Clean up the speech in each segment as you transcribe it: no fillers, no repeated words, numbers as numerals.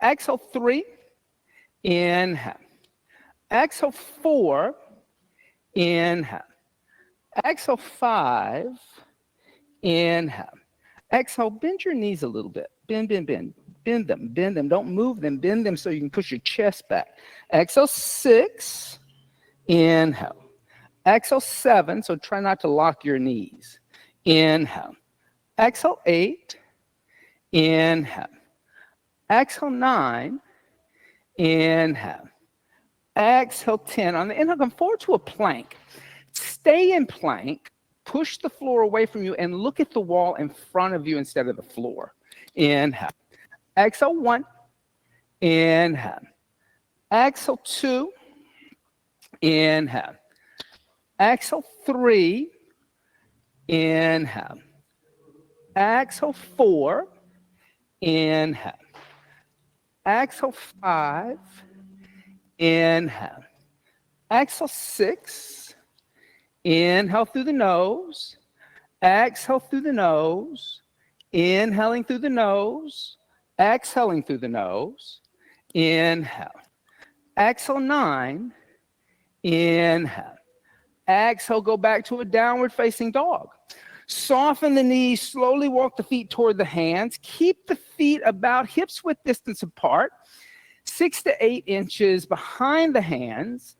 Exhale 3, inhale. Exhale 4, inhale. Exhale 5, inhale. Exhale, bend your knees a little bit. Bend, bend, bend. Bend them, bend them. Don't move them, bend them so you can push your chest back. Exhale 6, inhale. Exhale 7, so try not to lock your knees. Inhale. Exhale 8, inhale. Exhale 9, inhale. Exhale 10. On the inhale, come forward to a plank. Stay in plank. Push the floor away from you and look at the wall in front of you instead of the floor. Inhale. Exhale 1. Inhale. Exhale 2. Inhale. Exhale 3. Inhale. Exhale 4. Inhale. Exhale 5. Inhale. Exhale 6. Inhale through the nose. Exhale through the nose. Inhaling through the nose. Exhaling through the nose. Inhale. Exhale 9. Inhale. Exhale, go back to a downward facing dog. Soften the knees, slowly walk the feet toward the hands. Keep the feet about hips width distance apart, 6 to 8 inches behind the hands.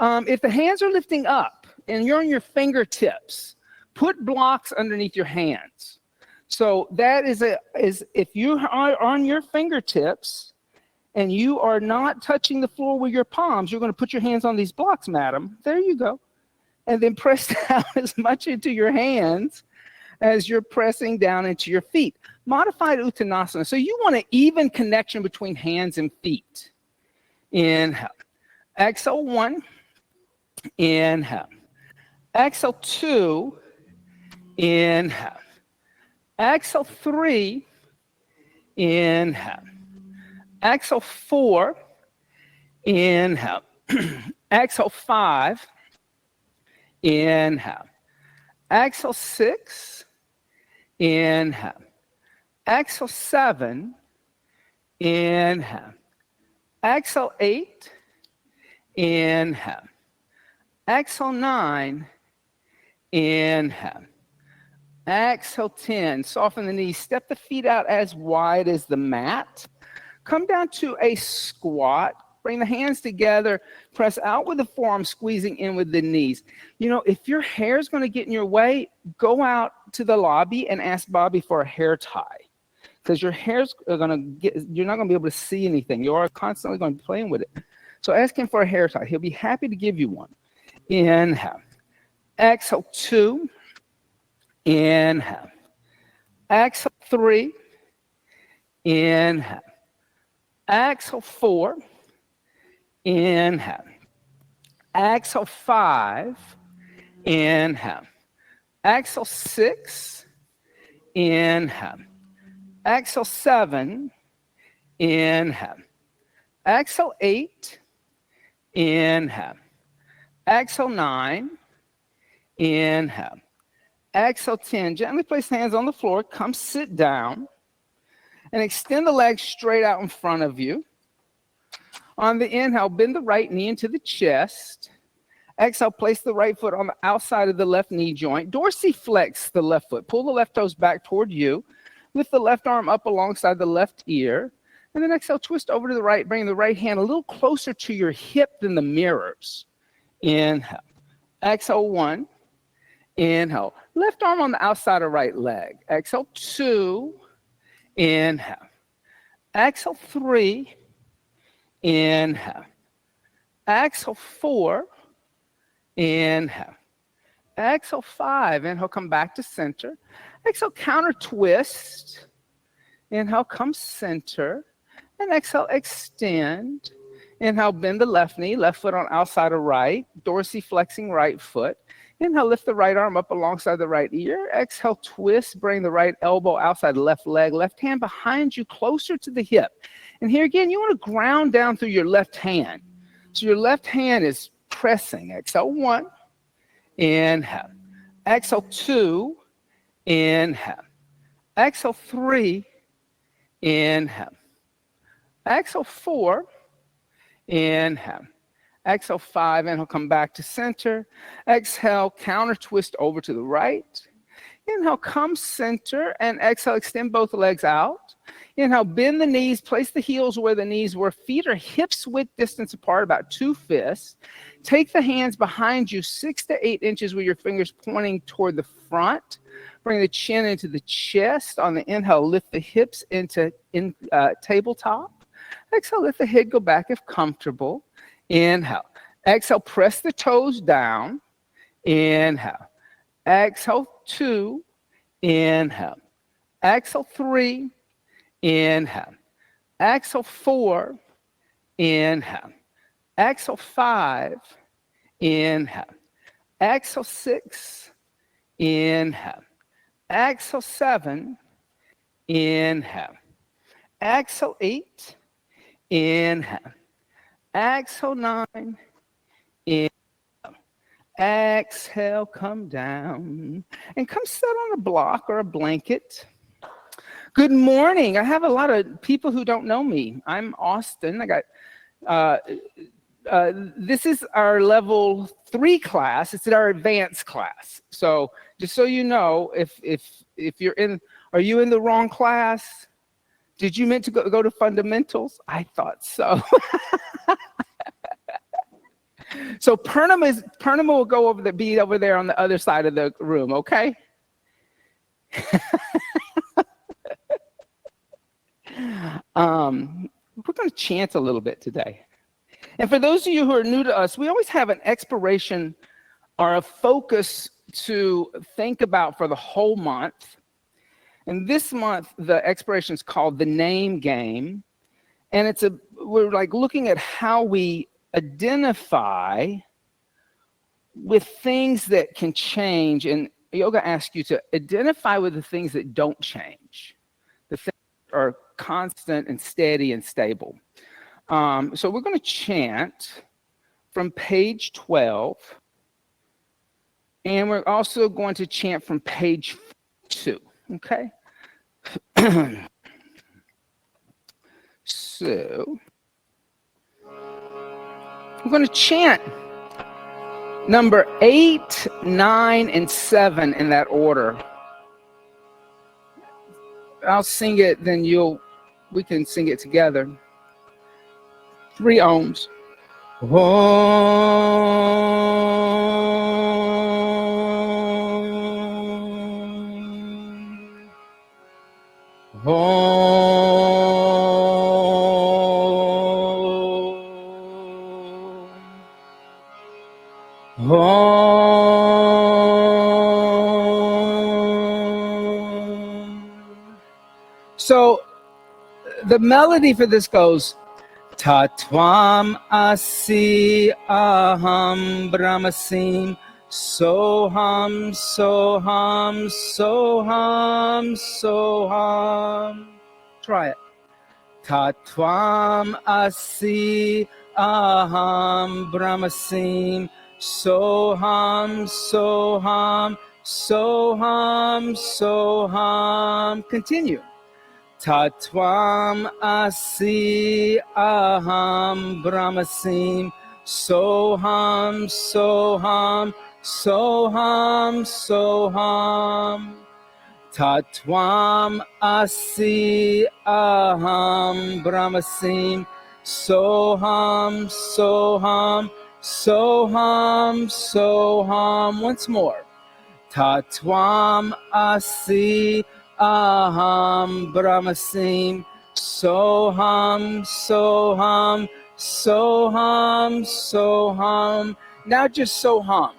If the hands are lifting up and you're on your fingertips, put blocks underneath your hands. So that is if you are on your fingertips and you are not touching the floor with your palms, you're going to put your hands on these blocks, madam. There you go. And then press down as much into your hands as you're pressing down into your feet. Modified Uttanasana. So you want an even connection between hands and feet. Inhale. Exhale 1. Inhale. Exhale 2. Inhale. Exhale 3. Inhale. Exhale 4. Inhale. Exhale 5. Inhale. Exhale 6. Inhale. Exhale 7. Inhale. Exhale 8. Inhale. Exhale 9. Inhale. Exhale 10. Soften the knees. Step the feet out as wide as the mat. Come down to a squat. Bring the hands together. Press out with the forearms, squeezing in with the knees. You know, if your hair is going to get in your way, go out to the lobby and ask Bobby for a hair tie. Because your hair's going to get, you're not going to be able to see anything. You are constantly going to be playing with it. So ask him for a hair tie. He'll be happy to give you one. Inhale. Exhale 2. Inhale. Exhale 3. Inhale. Exhale 4. Inhale. Exhale 5. Inhale. Exhale 6. Inhale. Exhale 7. Inhale. Exhale 8. Inhale. Exhale 9. Inhale. Exhale 10. Gently place hands on the floor. Come sit down and extend the legs straight out in front of you. On the inhale, bend the right knee into the chest. Exhale, place the right foot on the outside of the left knee joint. Dorsiflex the left foot. Pull the left toes back toward you. Lift the left arm up alongside the left ear. And then exhale, twist over to the right. Bring the right hand a little closer to your hip than the mirrors. Inhale. Exhale 1. Inhale. Left arm on the outside of right leg. Exhale 2. Inhale. Exhale 3. Inhale. Exhale 4. Inhale. Exhale 5. Inhale, come back to center. Exhale, counter twist. Inhale, come center. And exhale, extend. Inhale, bend the left knee, left foot on outside of right. Dorsiflexing right foot. Inhale, lift the right arm up alongside the right ear. Exhale, twist, bring the right elbow outside the left leg. Left hand behind you, closer to the hip. And here again, you want to ground down through your left hand. So your left hand is pressing. Exhale 1. Inhale. Exhale 2. Inhale. Exhale 3. Inhale. Exhale 4, inhale. Exhale 5, inhale, come back to center. Exhale, counter twist over to the right. Inhale, come center, and exhale, extend both legs out. Inhale, bend the knees, place the heels where the knees were. Feet are hips width distance apart, about 2 fists. Take the hands behind you 6 to 8 inches with your fingers pointing toward the front. Bring the chin into the chest. On the inhale, lift the hips into tabletop. Exhale, let the head go back if comfortable. Inhale. Exhale, press the toes down. Inhale. Exhale, 2. Inhale. Exhale, 3. Inhale. Exhale, 4. Inhale. Exhale, 5. Inhale. Exhale, 6. Inhale. Exhale, 7. Inhale. Exhale, 8. Inhale. Exhale, 9. Inhale. Exhale, come down. And come sit on a block or a blanket. Good morning. I have a lot of people who don't know me. I'm Austin. I got, this is our level 3 class. It's our advanced class. So just so you know, if you're in, are you in the wrong class? Did you meant to go to fundamentals? I thought so. So Purnima will go be over there on the other side of the room, okay? We're going to chant a little bit today. And for those of you who are new to us, we always have an expiration or a focus to think about for the whole month. And this month, the expiration is called the name game. And we're like looking at how we identify with things that can change. And yoga asks you to identify with the things that don't change, the things that are constant and steady and stable. So we're going to chant from page 12. And we're also going to chant from page 2. Okay? So we're going to chant number 8, 9, and 7 in that order. I'll sing it, then we can sing it together. 3 ohms. So the melody for this goes Tatvam asi aham brahmasim soham soham soham soham. Try it. Tatvam asi aham brahmasim soham soham soham soham. Continue. Tatvam asi aham brahmasim soham soham soham soham. Tatvam asi aham brahmasim soham soham soham soham. Once more. Tatvam asi aham brahmasim soham soham soham soham. Now just soham.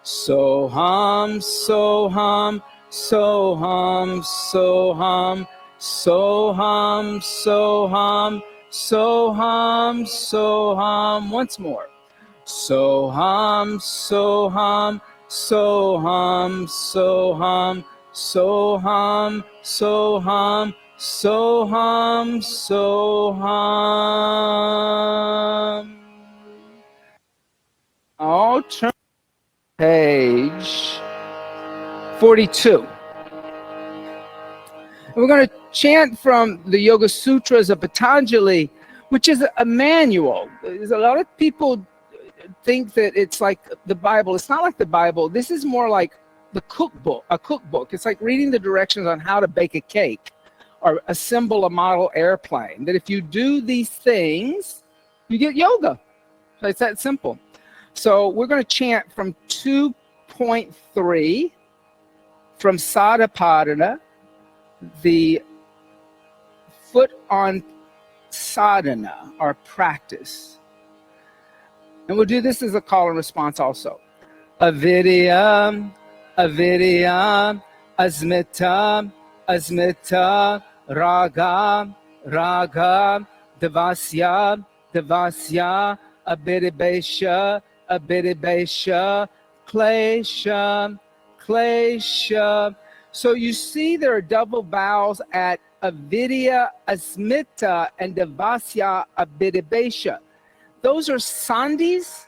Soham soham soham soham soham soham soham soham. Once more. Soham soham soham soham soham soham soham soham. I'll turn page 42. And we're going to chant from the Yoga Sutras of Patanjali, which is a manual. There's a lot of people think that it's like the Bible. It's not like the Bible. This is more like the cookbook, a cookbook. It's like reading the directions on how to bake a cake or assemble a model airplane. That if you do these things, you get yoga. So it's that simple. So we're going to chant from 2.3 from Sadapadana, the foot on sadhana, our practice. And we'll do this as a call and response also. Avidya, avidya, asmita, asmita, raga, raga, devasya, devasya, abhidibesha, abhidibesha, klesha, klesha. So you see there are double vowels at avidya, asmita, and devasya, abhidibesha. Those are sandhis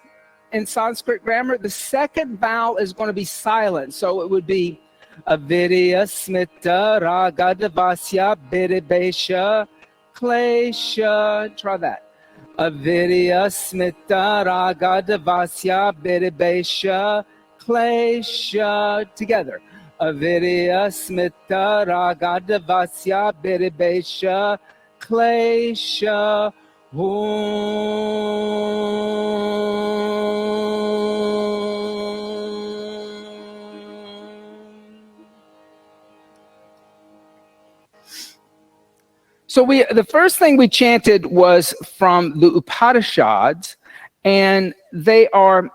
in Sanskrit grammar. The second vowel is going to be silent. So it would be avidya, smita, raga, devasya, abhidibesha, klesha. Try that. Avidya, smita, raga, devasya, abhidibesha, klesha. Together. Avidya, smita, raga, devasya, abhidibesha, klesha. So the first thing we chanted was from the Upanishads, and they are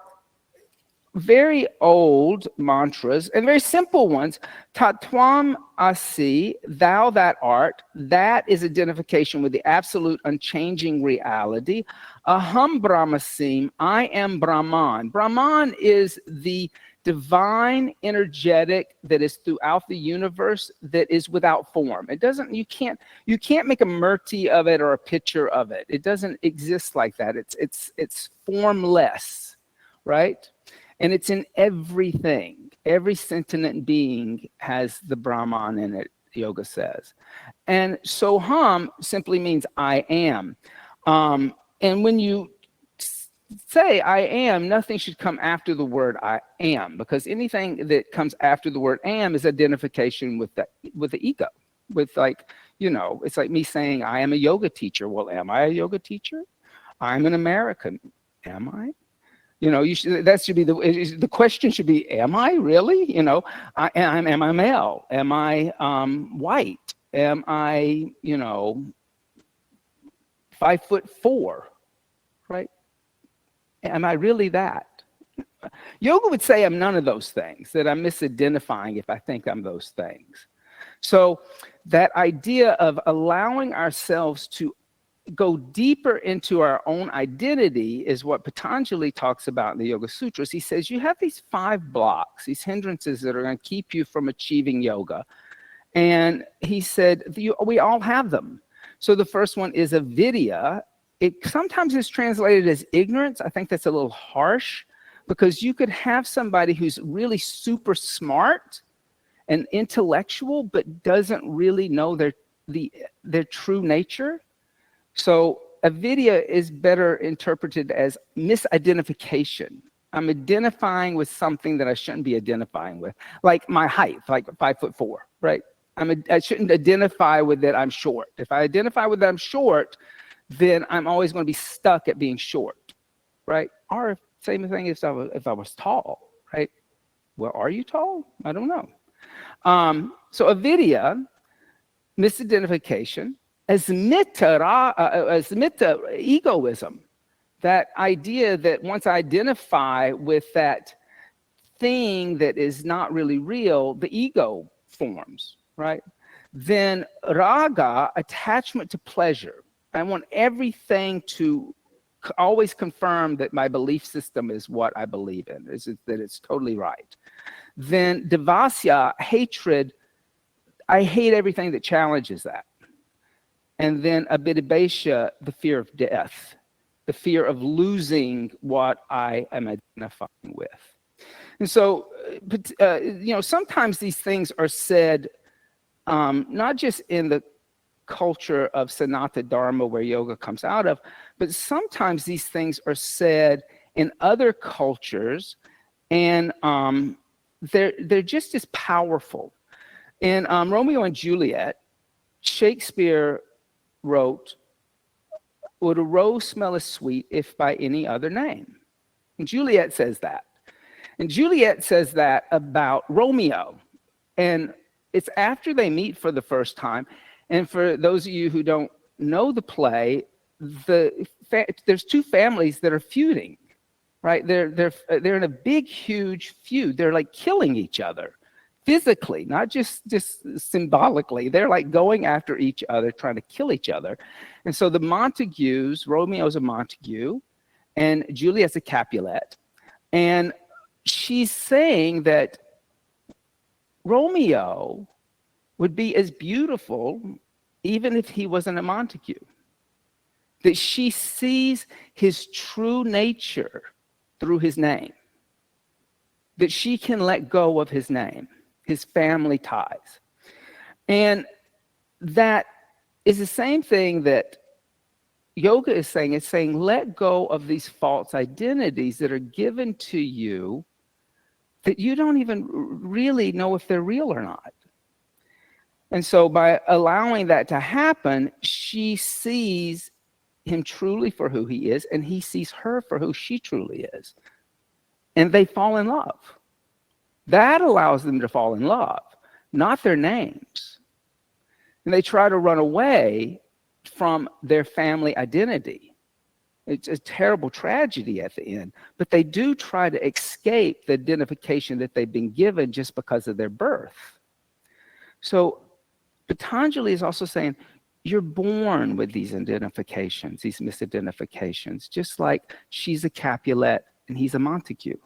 very old mantras and very simple ones. Tatvam asi, thou that art, that is identification with the absolute unchanging reality. Aham brahmasim, I am Brahman. Brahman is the divine energetic that is throughout the universe that is without form. It doesn't, you can't make a murti of it or a picture of it. It doesn't exist like that. It's formless, right? And it's in everything. Every sentient being has the Brahman in it, yoga says. And Soham simply means I am. And when you say I am, nothing should come after the word I am, because anything that comes after the word am is identification with the ego. With like, it's like me saying I am a yoga teacher. Well, am I a yoga teacher? I'm an American. Am I? That should be the question should be, am I really? Am I male? Am I white? Am I, 5'4", right? Am I really that? Yoga would say I'm none of those things, that I'm misidentifying if I think I'm those things. So that idea of allowing ourselves to go deeper into our own identity is what Patanjali talks about in the Yoga Sutras. He says you have these 5 blocks, these hindrances that are going to keep you from achieving yoga. And he said, we all have them. So the first one is avidya. It sometimes is translated as ignorance. I think that's a little harsh, because you could have somebody who's really super smart and intellectual, but doesn't really know their true nature. So avidya is better interpreted as misidentification. I'm identifying with something that I shouldn't be identifying with, like my height, like 5'4", right? I shouldn't identify with that I'm short. If I identify with that I'm short, then I'm always going to be stuck at being short, right? Or same thing if I was tall, right? Well, are you tall? I don't know. So avidya, misidentification. Asmita, egoism, that idea that once I identify with that thing that is not really real, the ego forms, right? Then raga, attachment to pleasure. I want everything to always confirm that my belief system is what I believe in, that it's totally right. Then devasya, hatred. I hate everything that challenges that. And then abhidibesha, the fear of death, the fear of losing what I am identifying with. And so, sometimes these things are said not just in the culture of Sanatana Dharma where yoga comes out of, but sometimes these things are said in other cultures, and they're just as powerful. In Romeo and Juliet, Shakespeare wrote, "Would a rose smell as sweet if by any other name?" And Juliet says that. And Juliet says that about Romeo. And it's after they meet for the first time. And for those of you who don't know the play, there's two families that are feuding, right? They're in a big, huge feud. They're like killing each other physically, not just symbolically. They're like going after each other, trying to kill each other. And so the Montagues, Romeo's a Montague, and Juliet's a Capulet. And she's saying that Romeo would be as beautiful even if he wasn't a Montague. That she sees his true nature through his name. That she can let go of his name, his family ties. And that is the same thing that yoga is saying. It's saying, let go of these false identities that are given to you that you don't even really know if they're real or not. And so by allowing that to happen, she sees him truly for who he is, and he sees her for who she truly is. And they fall in love. That allows them to fall in love, not their names. And they try to run away from their family identity. It's a terrible tragedy at the end, but they do try to escape the identification that they've been given just because of their birth. So Patanjali is also saying, you're born with these identifications, these misidentifications, just like she's a Capulet and he's a Montague.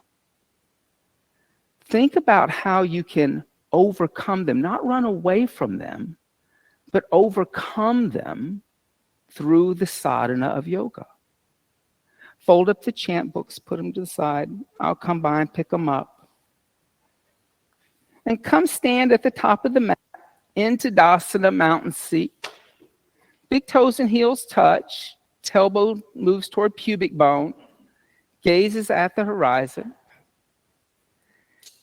Think about how you can overcome them, not run away from them, but overcome them through the sadhana of yoga. Fold up the chant books, put them to the side. I'll come by and pick them up. And come stand at the top of the mat into Dasana, mountain seat. Big toes and heels touch. Tailbone moves toward pubic bone. Gazes at the horizon.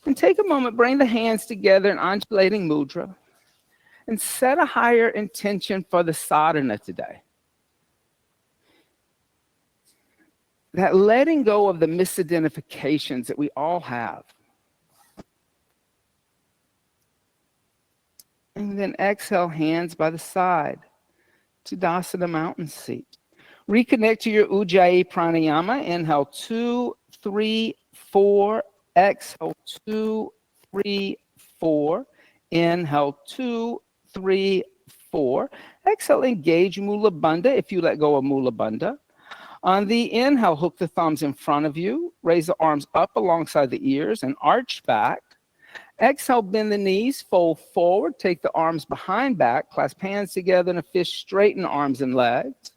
And take a moment, bring the hands together in undulating mudra. And set a higher intention for the sadhana today. That letting go of the misidentifications that we all have. And then exhale, hands by the side to Dasana, mountain seat. Reconnect to your Ujjayi pranayama. Inhale, 2, 3, 4. Exhale, 2, 3, 4. Inhale, 2, 3, 4. Exhale, engage Mula Bandha if you let go of Mula Bandha. On the inhale, hook the thumbs in front of you. Raise the arms up alongside the ears and arch back. Exhale, bend the knees, fold forward. Take the arms behind back. Clasp hands together in a fist. Straighten arms and legs.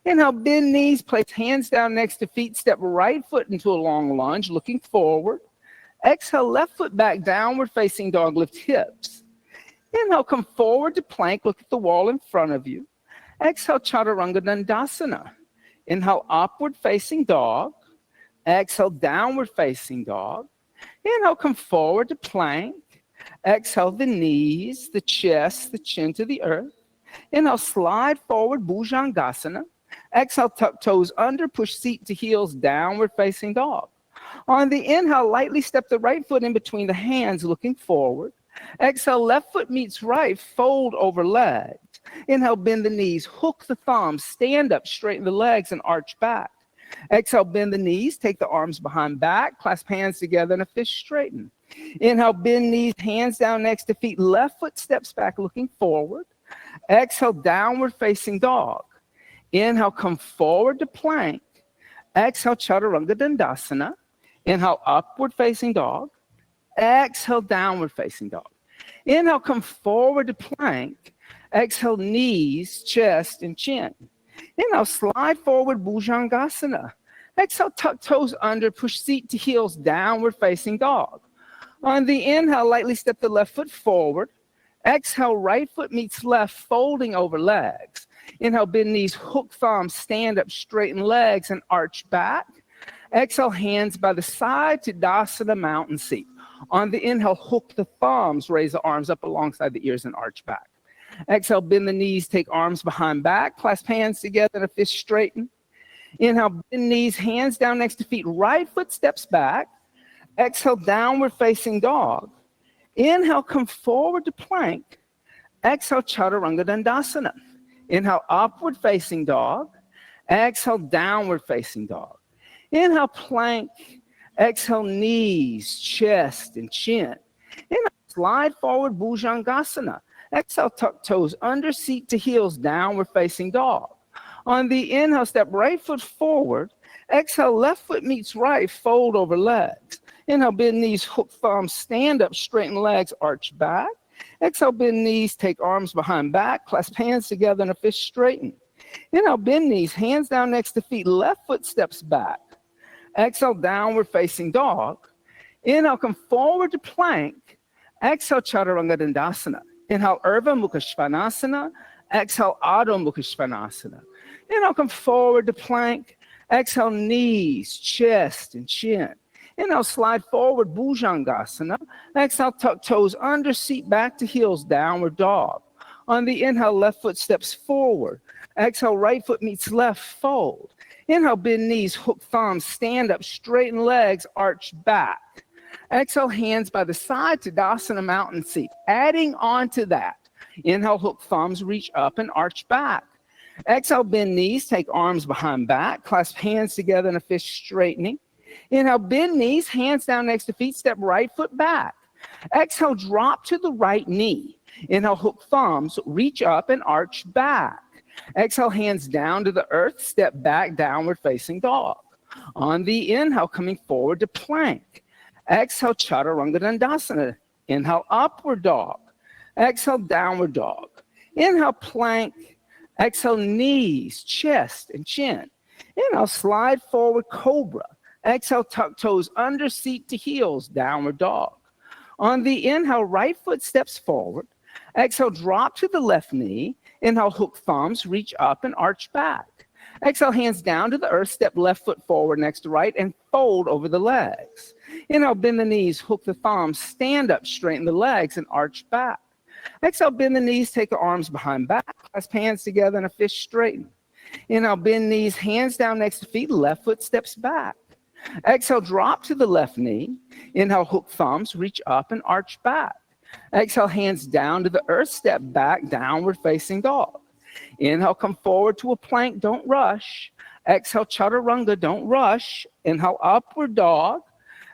Inhale, bend knees. Place hands down next to feet. Step right foot into a long lunge, looking forward. Exhale, left foot back, downward facing dog. Lift hips. Inhale, come forward to plank. Look at the wall in front of you. Exhale, Chaturanga Dandasana. Inhale, upward facing dog. Exhale, downward facing dog. Inhale, come forward to plank. Exhale, the knees, the chest, the chin to the earth. Inhale, slide forward, Bhujangasana. Exhale, tuck toes under, push seat to heels, downward facing dog. On the inhale, lightly step the right foot in between the hands, looking forward. Exhale, left foot meets right, fold over legs. Inhale, bend the knees, hook the thumbs, stand up, straighten the legs, and arch back. Exhale, bend the knees, take the arms behind back, clasp hands together in a fist, straighten. Inhale, bend knees, hands down next to feet, left foot steps back, looking forward. Exhale, downward facing dog. Inhale, come forward to plank. Exhale, Chaturanga Dandasana. Inhale, upward facing dog. Exhale, downward facing dog. Inhale, come forward to plank. Exhale, knees, chest, and chin. Inhale, slide forward, Bhujangasana. Exhale, tuck toes under, push seat to heels, downward facing dog. On the inhale, lightly step the left foot forward. Exhale, right foot meets left, folding over legs. Inhale, bend knees, hook thumbs, stand up, straighten legs, and arch back. Exhale, hands by the side to Tadasana, mountain seat. On the inhale, hook the thumbs, raise the arms up alongside the ears and arch back. Exhale, bend the knees, take arms behind back, clasp hands together and a fist straighten. Inhale, bend knees, hands down next to feet, right foot steps back. Exhale, downward facing dog. Inhale, come forward to plank. Exhale, Chaturanga Dandasana. Inhale, upward facing dog. Exhale, downward facing dog. Inhale, plank. Exhale, knees, chest, and chin. Inhale, slide forward, Bhujangasana. Exhale, tuck toes under seat to heels, downward facing dog. On the inhale, step right foot forward. Exhale, left foot meets right, fold over legs. Inhale, bend knees, hook thumbs, stand up, straighten legs, arch back. Exhale, bend knees, take arms behind back, clasp hands together and a fist straighten. Inhale, bend knees, hands down next to feet, left foot steps back. Exhale, downward facing dog. Inhale, come forward to plank. Exhale, Chaturanga Dandasana. Inhale, Urdhva Mukha Svanasana. Exhale, Adho Mukha Svanasana. Inhale, come forward to plank. Exhale, knees, chest, and chin. Inhale, slide forward, Bhujangasana. Exhale, tuck toes under seat, back to heels, downward dog. On the inhale, left foot steps forward. Exhale, right foot meets left, fold. Inhale, bend knees, hook thumbs, stand up, straighten legs, arch back. Exhale, hands by the side to Tadasana, mountain seat. Adding on to that, inhale, hook thumbs, reach up and arch back. Exhale, bend knees, take arms behind back, clasp hands together in a fist straightening. Inhale, bend knees, hands down next to feet, step right foot back. Exhale, drop to the right knee. Inhale, hook thumbs, reach up and arch back. Exhale, hands down to the earth, step back, downward facing dog. On the inhale, coming forward to plank. Exhale, Chaturanga Dandasana. Inhale, upward dog. Exhale, downward dog. Inhale, plank. Exhale, knees, chest, and chin. Inhale, slide forward, cobra. Exhale, tuck toes under seat to heels, downward dog. On the inhale, right foot steps forward. Exhale, drop to the left knee. Inhale, hook thumbs, reach up and arch back. Exhale, hands down to the earth, step left foot forward next to right and fold over the legs. Inhale, bend the knees, hook the thumbs, stand up, straighten the legs and arch back. Exhale, bend the knees, take the arms behind back, clasp hands together and a fist straighten. Inhale, bend knees, hands down next to feet, left foot steps back. Exhale, drop to the left knee. Inhale, hook thumbs, reach up and arch back. Exhale, hands down to the earth, step back, downward facing dog. Inhale, come forward to a plank, don't rush. Exhale, Chaturanga, don't rush. Inhale, upward dog.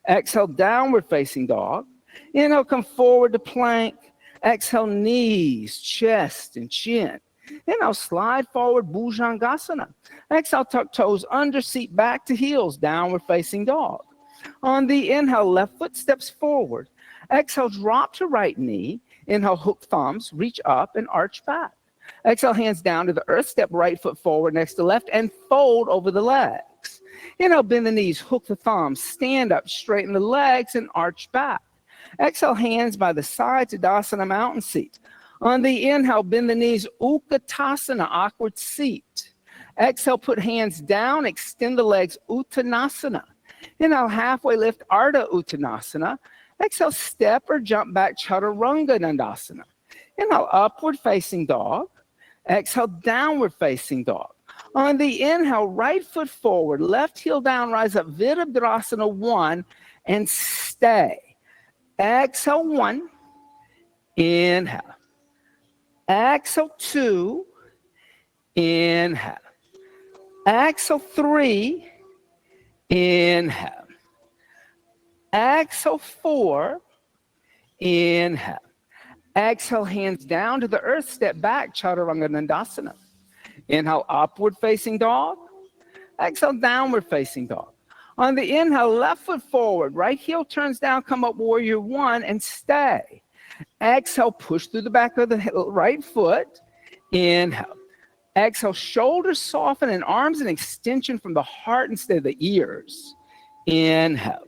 Exhale, downward facing dog. Inhale, come forward to plank. Exhale, knees, chest, and chin. Inhale, slide forward, Bhujangasana. Exhale, tuck toes under seat, back to heels, downward facing dog. On the inhale, left foot steps forward. Exhale, drop to right knee. Inhale, hook thumbs, reach up and arch back. Exhale, hands down to the earth, step right foot forward next to left and fold over the legs. Inhale, bend the knees, hook the thumbs, stand up, straighten the legs and arch back. Exhale, hands by the side to Tadasana, mountain seat. On the inhale, bend the knees, Utkatasana, awkward seat. Exhale, put hands down, extend the legs, Uttanasana. Inhale, halfway lift, Ardha Uttanasana. Exhale, step or jump back, Chaturanga Dandasana. Inhale, upward facing dog. Exhale, downward facing dog. On the inhale, right foot forward, left heel down, rise up, Virabhadrasana 1, and stay. Exhale 1, inhale. Exhale 2, inhale. Exhale 3, inhale. Exhale 4, inhale. Exhale, hands down to the earth, step back, Chaturanga Dandasana. Inhale, upward facing dog. Exhale, downward facing dog. On the inhale, left foot forward, right heel turns down, come up, warrior 1, and stay. Exhale, push through the back of the right foot. Inhale. Exhale, shoulders soften and arms an extension from the heart instead of the ears. Inhale.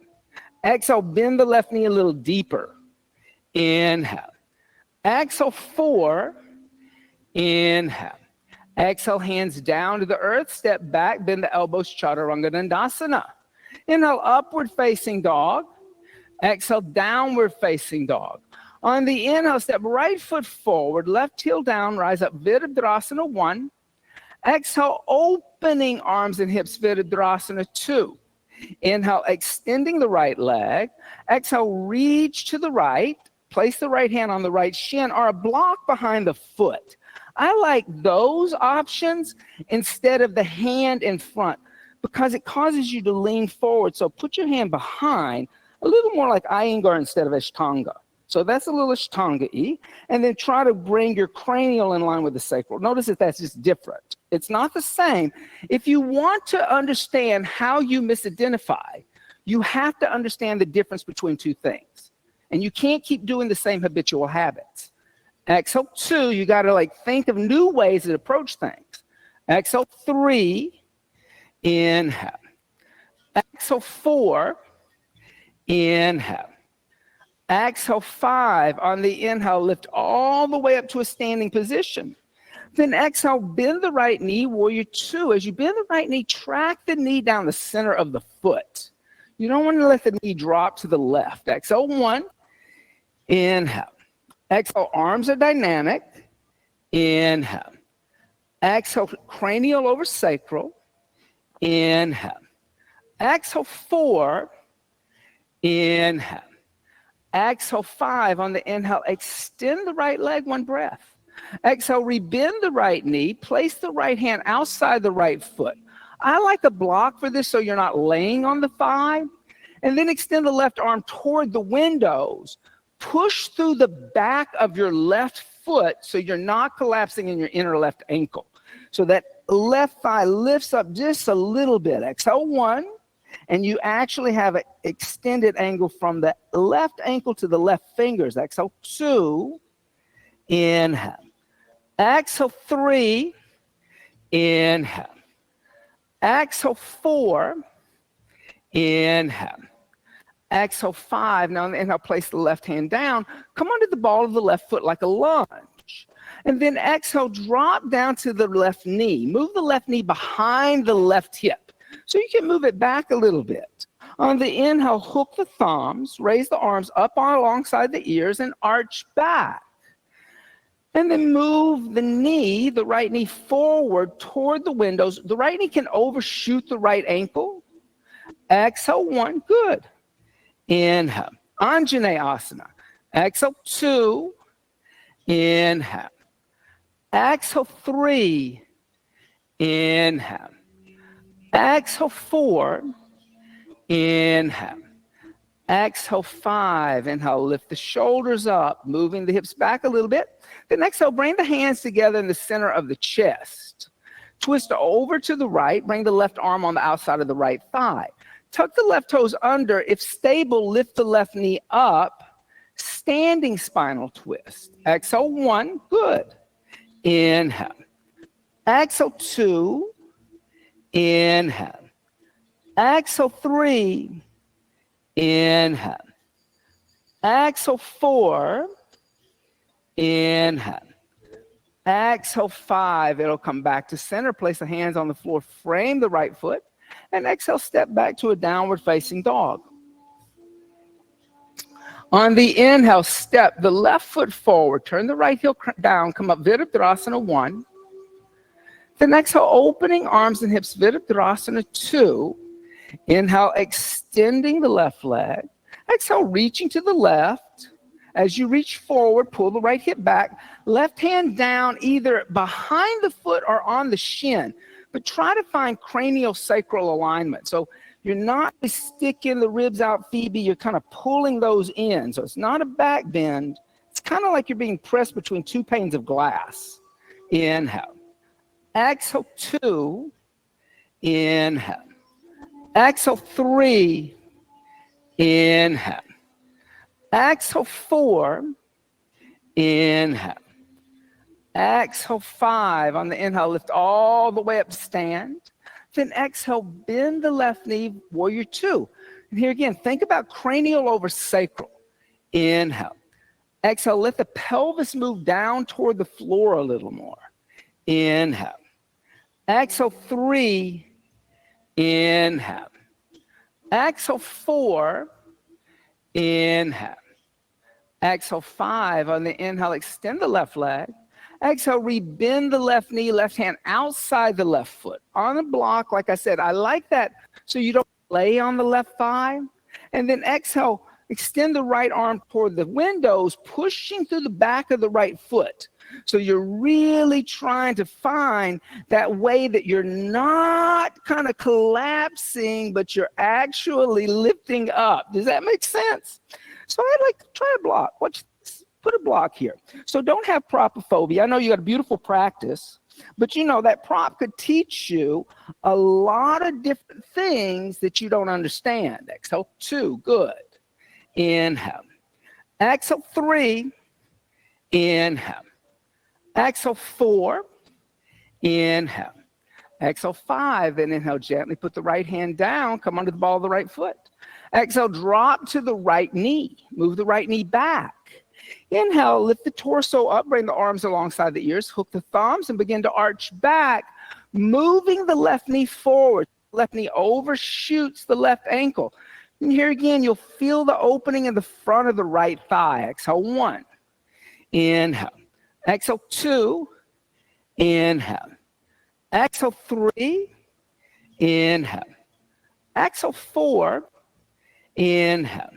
Exhale, bend the left knee a little deeper. Inhale. Exhale, 4. Inhale. Exhale, hands down to the earth. Step back, bend the elbows, Chaturanga Dandasana. Inhale, upward facing dog. Exhale, downward facing dog. On the inhale, step right foot forward, left heel down, rise up, Virabhadrasana 1. Exhale, opening arms and hips, Virabhadrasana 2. Inhale, extending the right leg. Exhale, reach to the right. Place the right hand on the right shin or a block behind the foot. I like those options instead of the hand in front because it causes you to lean forward. So put your hand behind, a little more like Iyengar instead of Ashtanga. So that's a little Ashtanga-y. And then try to bring your cranial in line with the sacral. Notice that that's just different. It's not the same. If you want to understand how you misidentify, you have to understand the difference between two things. And you can't keep doing the same habitual habits. Exhale 2, you got to like think of new ways to approach things. Exhale 3, inhale. Exhale 4, inhale. Exhale 5, on the inhale, lift all the way up to a standing position. Then exhale, bend the right knee, warrior 2. As you bend the right knee, track the knee down the center of the foot. You don't want to let the knee drop to the left. Exhale 1, inhale. Exhale, arms are dynamic. Inhale. Exhale, cranial over sacral. Inhale. Exhale 4. Inhale. Exhale 5. On the inhale, extend the right leg, 1 breath. Exhale, rebend the right knee. Place the right hand outside the right foot. I like a block for this so you're not laying on the thigh. And then extend the left arm toward the windows. Push through the back of your left foot so you're not collapsing in your inner left ankle. So that left thigh lifts up just a little bit. Exhale 1, and you actually have an extended angle from the left ankle to the left fingers. Exhale 2, inhale. Exhale 3, inhale. Exhale 4, inhale. Exhale 5. Now, inhale, place the left hand down. Come onto the ball of the left foot like a lunge. And then exhale, drop down to the left knee. Move the left knee behind the left hip. So you can move it back a little bit. On the inhale, hook the thumbs, raise the arms up alongside the ears, and arch back. And then move the knee, the right knee forward toward the windows. The right knee can overshoot the right ankle. Exhale 1, good. Inhale, Anjaneyasana. Exhale 2, inhale. Exhale 3, inhale. Exhale 4, inhale. Exhale 5, inhale, lift the shoulders up, moving the hips back a little bit. Then exhale, bring the hands together in the center of the chest. Twist over to the right, bring the left arm on the outside of the right thigh. Tuck the left toes under. If stable, lift the left knee up. Standing spinal twist. Exhale 1, good. Inhale. Exhale 2, inhale. Exhale 3, inhale. Exhale 4, inhale. Exhale 5, it'll come back to center. Place the hands on the floor, frame the right foot. And exhale, step back to a downward facing dog. On the inhale, step the left foot forward, turn the right heel down, come up Virabhadrasana 1. Then exhale, opening arms and hips, Virabhadrasana 2. Inhale, extending the left leg. Exhale, reaching to the left. As you reach forward, pull the right hip back. Left hand down, either behind the foot or on the shin. But try to find cranial sacral alignment. So you're not sticking the ribs out, Phoebe. You're kind of pulling those in. So it's not a back bend. It's kind of like you're being pressed between 2 panes of glass. Inhale. Exhale 2. Inhale. Exhale 3. Inhale. Exhale 4. Inhale. Exhale 5. On the inhale, lift all the way up to stand. Then exhale, bend the left knee, warrior 2. And here again, think about cranial over sacral. Inhale. Exhale, let the pelvis move down toward the floor a little more. Inhale. Exhale, 3. Inhale. Exhale, 4. Inhale. Exhale, 5. On the inhale, extend the left leg. Exhale, rebend the left knee, left hand outside the left foot. On a block, like I said, I like that so you don't lay on the left thigh. And then exhale, extend the right arm toward the windows, pushing through the back of the right foot. So you're really trying to find that way that you're not kind of collapsing, but you're actually lifting up. Does that make sense? So I'd like to try a block. Watch this. Put a block here. So don't have propophobia. I know you got a beautiful practice, but you know that prop could teach you a lot of different things that you don't understand. Exhale, 2. Good. Inhale. Exhale, 3. Inhale. Exhale, 4. Inhale. Exhale, 5. And inhale, gently put the right hand down. Come under the ball of the right foot. Exhale, drop to the right knee. Move the right knee back. Inhale, lift the torso up, bring the arms alongside the ears, hook the thumbs, and begin to arch back, moving the left knee forward. Left knee overshoots the left ankle. And here again, you'll feel the opening in the front of the right thigh. Exhale, 1. Inhale. Exhale, 2. Inhale. Exhale, 3. Inhale. Exhale, 4. Inhale.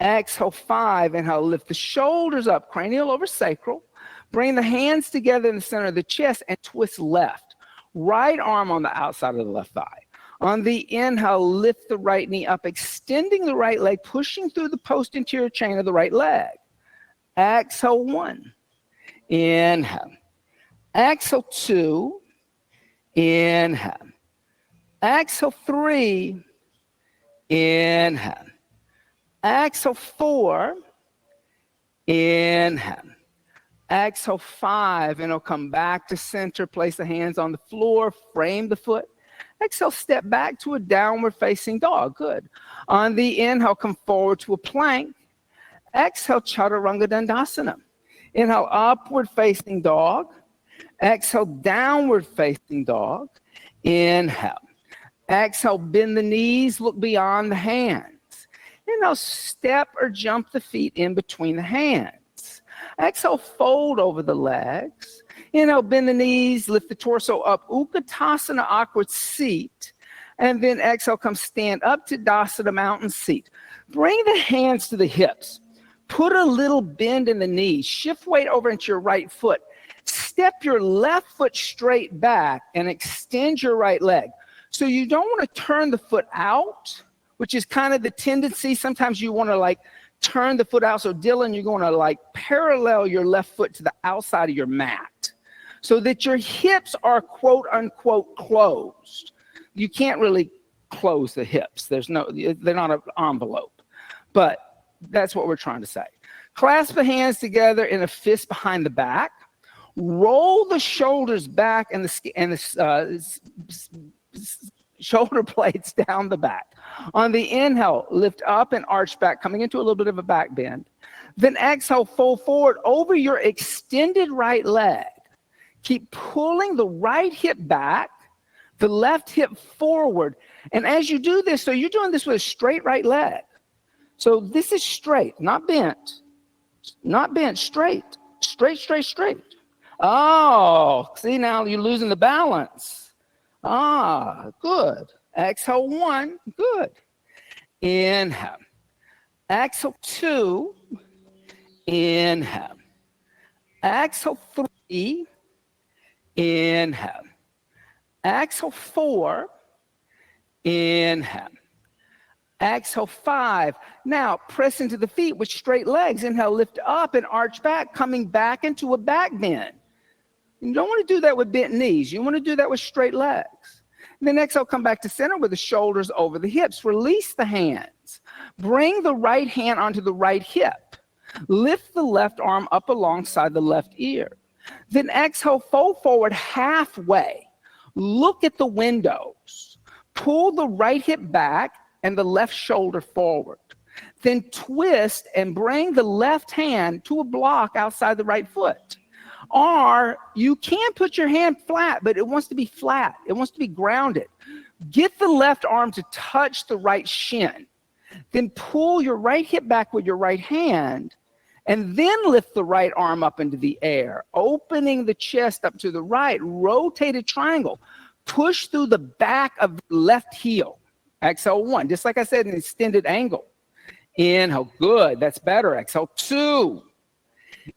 Exhale, 5. Inhale, lift the shoulders up, cranial over sacral. Bring the hands together in the center of the chest and twist left. Right arm on the outside of the left thigh. On the inhale, lift the right knee up, extending the right leg, pushing through the post-anterior chain of the right leg. Exhale, 1. Inhale. Exhale, 2. Inhale. Exhale, 3. Inhale. Exhale, 4. Inhale. Exhale, 5. And it'll come back to center. Place the hands on the floor. Frame the foot. Exhale, step back to a downward facing dog. Good. On the inhale, come forward to a plank. Exhale, Chaturanga Dandasana. Inhale, upward facing dog. Exhale, downward facing dog. Inhale. Exhale, bend the knees, look beyond the hands. Inhale, step or jump the feet in between the hands. Exhale, fold over the legs. Inhale, bend the knees, lift the torso up, Utkatasana, awkward seat. And then exhale, come stand up to Dasana, mountain seat. Bring the hands to the hips. Put a little bend in the knees. Shift weight over into your right foot. Step your left foot straight back and extend your right leg. So you don't want to turn the foot out, which is kind of the tendency. Sometimes you want to like turn the foot out. So Dylan, you're going to like parallel your left foot to the outside of your mat so that your hips are quote unquote closed. You can't really close the hips. They're not an envelope, but that's what we're trying to say. Clasp the hands together in a fist behind the back. Roll the shoulders back and the shoulder blades down the back. On the inhale, lift up and arch back, coming into a little bit of a back bend. Then exhale, fold forward over your extended right leg. Keep pulling the right hip back, the left hip forward. And as you do this, so you're doing this with a straight right leg. So this is straight, not bent. Not bent, straight. Straight, straight, straight. Oh, see now you're losing the balance. Ah, good. Exhale, 1, good. Inhale. Exhale, 2. Inhale. Exhale, 3. Inhale. Exhale, 4. Inhale. Exhale, 5. Now press into the feet with straight legs. Inhale, lift up and arch back, coming back into a back bend. You don't want to do that with bent knees. You want to do that with straight legs. And then exhale, come back to center with the shoulders over the hips. Release the hands. Bring the right hand onto the right hip. Lift the left arm up alongside the left ear. Then exhale, fold forward halfway. Look at the windows. Pull the right hip back and the left shoulder forward. Then twist and bring the left hand to a block outside the right foot. Or you can put your hand flat, but it wants to be flat. It wants to be grounded. Get the left arm to touch the right shin. Then pull your right hip back with your right hand, and then lift the right arm up into the air, opening the chest up to the right, rotated triangle. Push through the back of the left heel. Exhale 1, just like I said, an extended angle. Inhale, good, that's better. Exhale 2,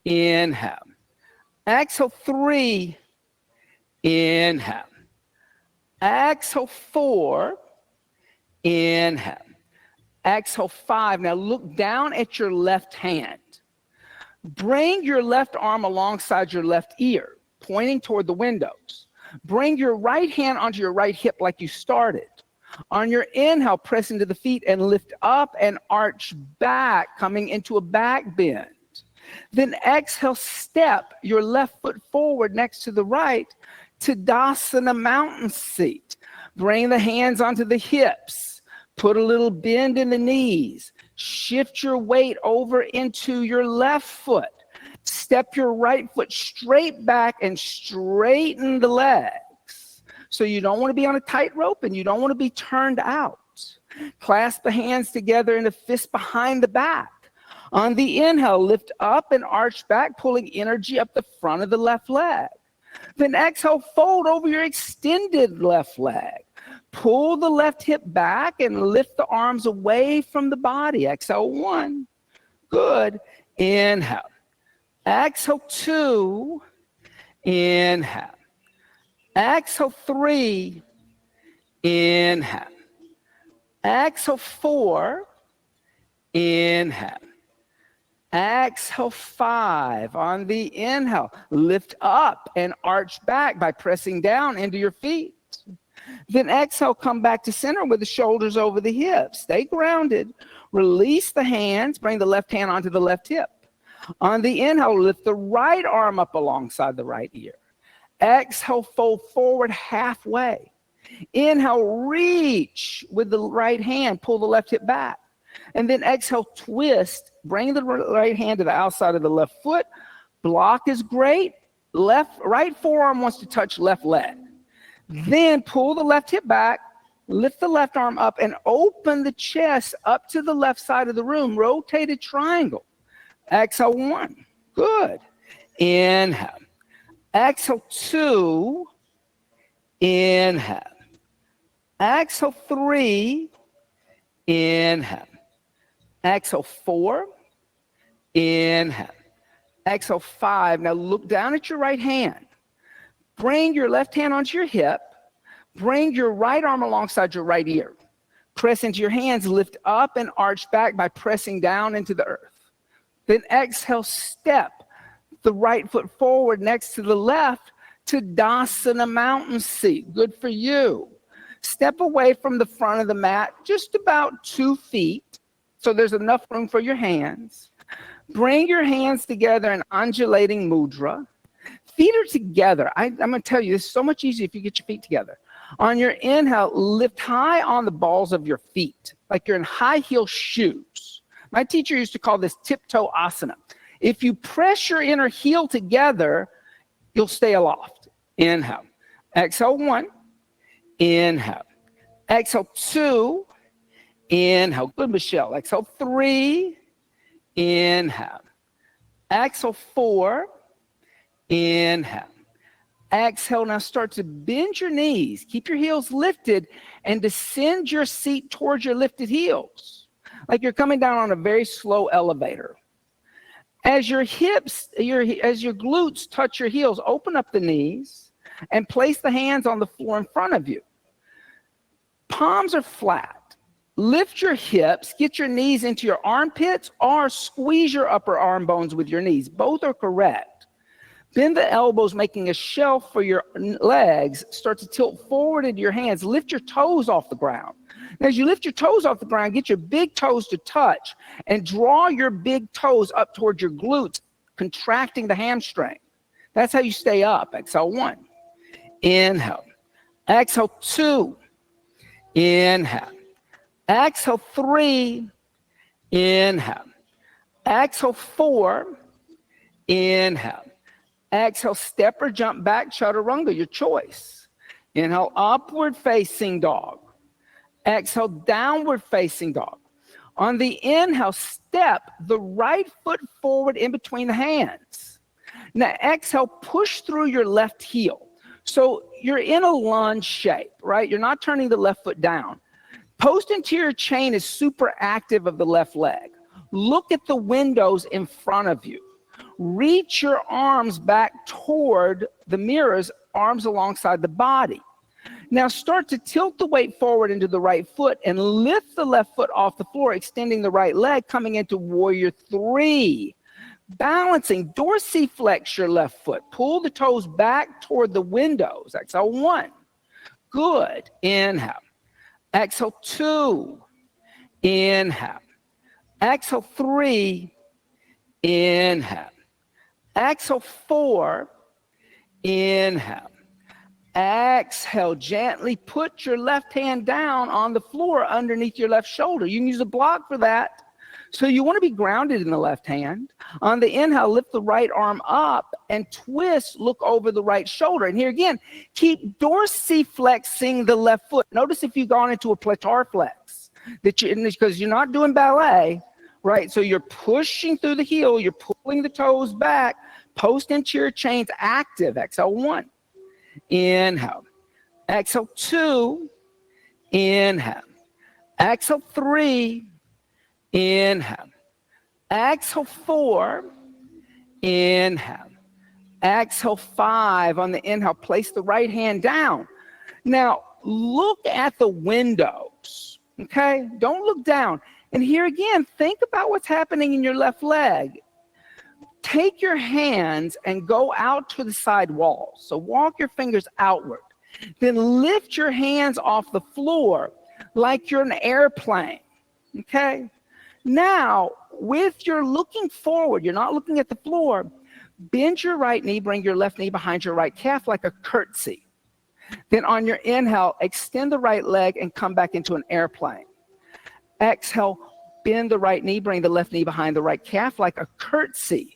inhale. Exhale 3, inhale. Exhale 4, inhale. Exhale 5. Now look down at your left hand. Bring your left arm alongside your left ear, pointing toward the windows. Bring your right hand onto your right hip like you started. On your inhale, press into the feet and lift up and arch back, coming into a back bend. Then exhale, step your left foot forward next to the right to Tadasana mountain seat. Bring the hands onto the hips. Put a little bend in the knees. Shift your weight over into your left foot. Step your right foot straight back and straighten the legs. So you don't want to be on a tightrope and you don't want to be turned out. Clasp the hands together in a fist behind the back. On the inhale, lift up and arch back, pulling energy up the front of the left leg. Then exhale, fold over your extended left leg. Pull the left hip back and lift the arms away from the body. Exhale 1. Good. Inhale. Exhale 2. Inhale. Exhale 3. Inhale. Exhale 4. Inhale. Exhale 5. On the inhale, lift up and arch back by pressing down into your feet. Then exhale, come back to center with the shoulders over the hips. Stay grounded. Release the hands. Bring the left hand onto the left hip. On the inhale, lift the right arm up alongside the right ear. Exhale, fold forward halfway. Inhale, reach with the right hand. Pull the left hip back. And then exhale, twist. Bring the right hand to the outside of the left foot. Block is great. Right forearm wants to touch left leg. Then pull the left hip back, lift the left arm up, and open the chest up to the left side of the room. Rotated triangle. Exhale 1. Good. Inhale. Exhale 2. Inhale. Exhale 3. Inhale. Exhale 4. Inhale. Exhale 5. Now look down at your right hand. Bring your left hand onto your hip. Bring your right arm alongside your right ear. Press into your hands, lift up and arch back by pressing down into the earth. Then exhale, step the right foot forward next to the left to Tadasana mountain seat. Good for you. Step away from the front of the mat, just about 2 feet, so there's enough room for your hands. Bring your hands together in undulating mudra. Feet are together. I'm going to tell you, this is so much easier if you get your feet together. On your inhale, lift high on the balls of your feet, like you're in high heel shoes. My teacher used to call this tiptoe asana. If you press your inner heel together, you'll stay aloft. Inhale. Exhale 1. Inhale. Exhale 2. Inhale. Good, Michelle. Exhale 3. Inhale. Exhale 4. Inhale. Exhale. Now start to bend your knees. Keep your heels lifted and descend your seat towards your lifted heels, like you're coming down on a very slow elevator. As your hips, as your glutes touch your heels, open up the knees and place the hands on the floor in front of you. Palms are flat. Lift your hips, get your knees into your armpits, or squeeze your upper arm bones with your knees. Both are correct. Bend the elbows, making a shelf for your legs. Start to tilt forward into your hands. Lift your toes off the ground. Now, as you lift your toes off the ground, get your big toes to touch and draw your big toes up towards your glutes, contracting the hamstring. That's how you stay up. Exhale 1. Inhale. Exhale 2. Inhale. Exhale 3. Inhale. Exhale, 4. Inhale. Exhale, step or jump back, chaturanga, your choice. Inhale, upward facing dog. Exhale, downward facing dog. On the inhale, step the right foot forward in between the hands. Now exhale, push through your left heel. So you're in a lunge shape, right? You're not turning the left foot down. Post-anterior chain is super active of the left leg. Look at the windows in front of you. Reach your arms back toward the mirrors, arms alongside the body. Now start to tilt the weight forward into the right foot and lift the left foot off the floor, extending the right leg, coming into warrior 3. Balancing, dorsiflex your left foot. Pull the toes back toward the windows. Exhale, 1. Good. Inhale. Exhale, 2. Inhale. Exhale, 3. Inhale. Exhale, 4. Inhale. Exhale, gently put your left hand down on the floor underneath your left shoulder. You can use a block for that. So you want to be grounded in the left hand. On the inhale, lift the right arm up and twist, look over the right shoulder. And here again, keep dorsiflexing the left foot. Notice if you've gone into a plantar flex, because you're not doing ballet, right? So you're pushing through the heel, you're pulling the toes back, post-anterior chains active. Exhale, 1. Inhale. Exhale, 2. Inhale. Exhale, 3. Inhale. Exhale, 4. Inhale. Exhale, 5. On the inhale, place the right hand down. Now, look at the windows, okay? Don't look down. And here again, think about what's happening in your left leg. Take your hands and go out to the side walls. So walk your fingers outward. Then lift your hands off the floor like you're an airplane, okay? Now, with your looking forward, you're not looking at the floor, bend your right knee, bring your left knee behind your right calf like a curtsy. Then on your inhale, extend the right leg and come back into an airplane. Exhale, bend the right knee, bring the left knee behind the right calf like a curtsy.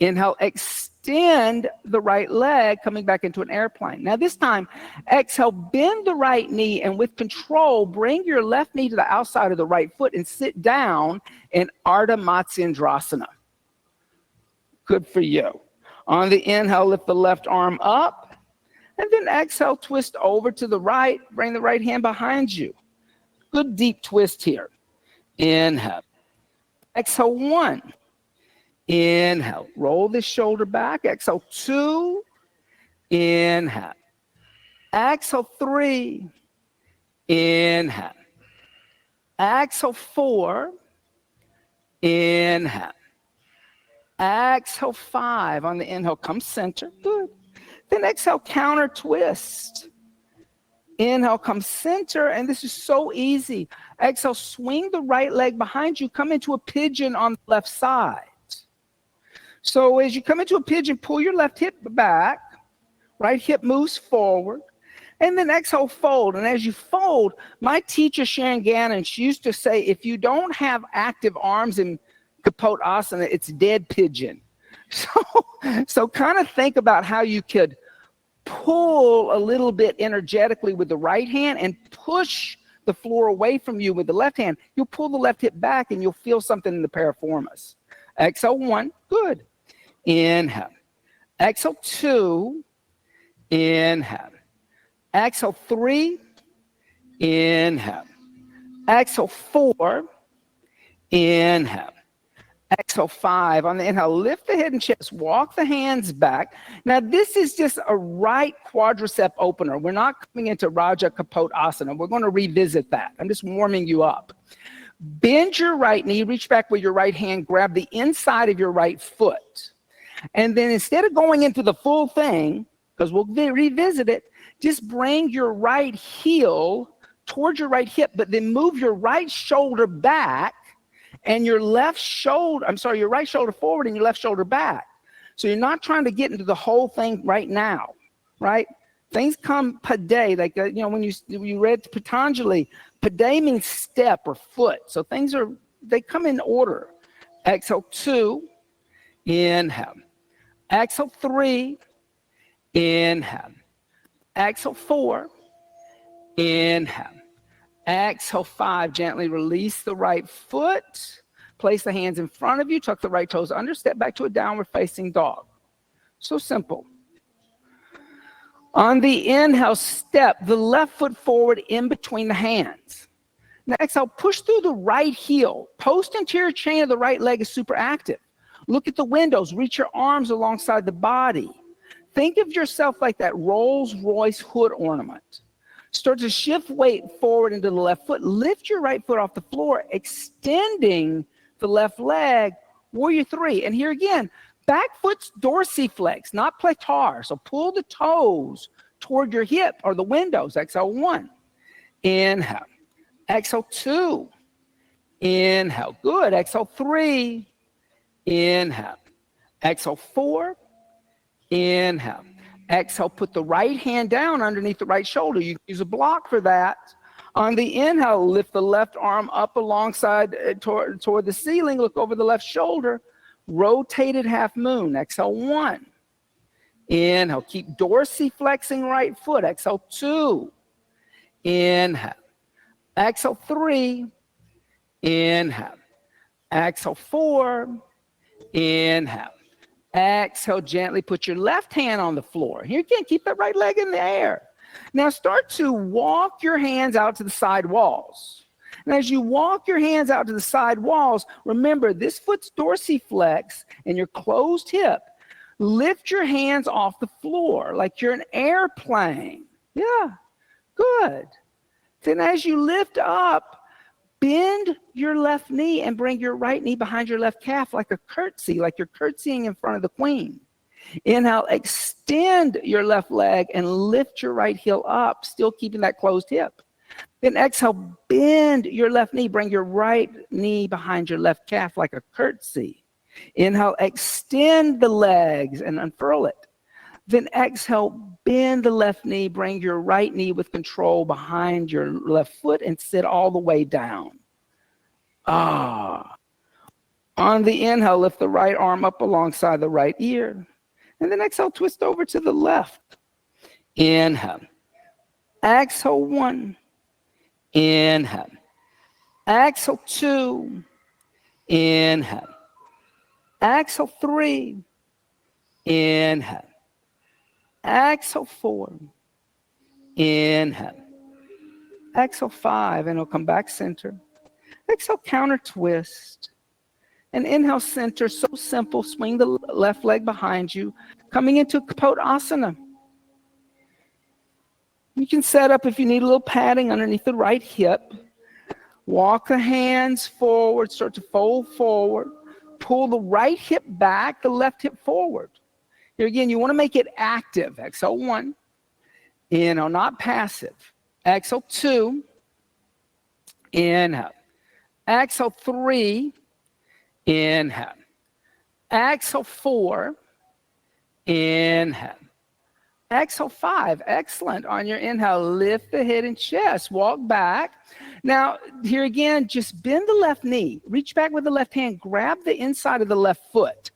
Inhale, extend the right leg, coming back into an airplane. Now this time, exhale, bend the right knee, and with control, bring your left knee to the outside of the right foot and sit down in Ardha Matsyendrasana. Good for you. On the inhale, lift the left arm up, and then exhale, twist over to the right, bring the right hand behind you. Good deep twist here. Inhale. Exhale, 1. Inhale, roll the shoulder back. Exhale, 2. Inhale. Exhale, 3. Inhale. Exhale, 4. Inhale. Exhale, 5. On the inhale, come center. Good. Then exhale, counter twist. Inhale, come center, and this is so easy. Exhale, swing the right leg behind you. Come into a pigeon on the left side. So as you come into a pigeon, pull your left hip back, right hip moves forward, and then exhale, fold. And as you fold, my teacher, Sharon Gannon, she used to say, if you don't have active arms in Kapotasana, it's dead pigeon. So kind of think about how you could pull a little bit energetically with the right hand and push the floor away from you with the left hand. You'll pull the left hip back and you'll feel something in the piriformis. Exhale, 1. Good. Inhale. Exhale, 2. Inhale. Exhale, 3. Inhale. Exhale, 4. Inhale. Exhale, 5. On the inhale, lift the head and chest. Walk the hands back. Now, this is just a right quadricep opener. We're not coming into Raja Kapotasana. We're going to revisit that. I'm just warming you up. Bend your right knee, reach back with your right hand, grab the inside of your right foot. And then instead of going into the full thing, because we'll revisit it, just bring your right heel towards your right hip, but then move your right shoulder back and your right shoulder forward and your left shoulder back. So you're not trying to get into the whole thing right now, right? Things come pade, like, when you read Patanjali, pade means step or foot. So things are they come in order. Exhale 2, inhale. Exhale 3, inhale. Exhale 4, inhale. Exhale 5, gently release the right foot. Place the hands in front of you, tuck the right toes under, step back to a downward facing dog. So simple. On the inhale, step the left foot forward in between the hands. Next, exhale, push through the right heel. Post-anterior chain of the right leg is super active. Look at the windows. Reach your arms alongside the body. Think of yourself like that Rolls-Royce hood ornament. Start to shift weight forward into the left foot. Lift your right foot off the floor, extending the left leg. Warrior 3. And here again, back foot's dorsiflex, not plantar. So pull the toes toward your hip or the windows. Exhale 1. Inhale. Exhale 2. Inhale. Good. Exhale 3. Inhale. Exhale 4. Inhale. Exhale, put the right hand down underneath the right shoulder. You can use a block for that. On the inhale, lift the left arm up alongside toward the ceiling. Look over the left shoulder. Rotated half moon. Exhale 1. Inhale. Keep dorsiflexing right foot. Exhale 2. Inhale. Exhale 3. Inhale. Exhale 4. Inhale. Exhale, gently put your left hand on the floor. Here again, keep that right leg in the air. Now start to walk your hands out to the side walls. And as you walk your hands out to the side walls, remember this foot's dorsiflex and your closed hip. Lift your hands off the floor like you're an airplane. Yeah, good. Then as you lift up, bend your left knee and bring your right knee behind your left calf like a curtsy, like you're curtsying in front of the queen. Inhale, extend your left leg and lift your right heel up, still keeping that closed hip. Then exhale, bend your left knee, bring your right knee behind your left calf like a curtsy. Inhale, extend the legs and unfurl it. Then exhale, bend the left knee, bring your right knee with control behind your left foot and sit all the way down. On the inhale, lift the right arm up alongside the right ear. And then exhale, twist over to the left. Inhale. Exhale 1. Inhale. Exhale 2. Inhale. Exhale 3. Inhale. Exhale 4. Inhale. Exhale 5, and it'll come back center. Exhale, counter twist. And inhale, center. So simple. Swing the left leg behind you. Coming into Kapodasana. You can set up if you need a little padding underneath the right hip. Walk the hands forward. Start to fold forward. Pull the right hip back, the left hip forward. Here again, you want to make it active. Exhale 1. Inhale, not passive. Exhale 2. Inhale. Exhale 3. Inhale. Exhale 4. Inhale. Exhale 5. Excellent. On your inhale, lift the head and chest. Walk back. Now, here again, just bend the left knee. Reach back with the left hand. Grab the inside of the left foot.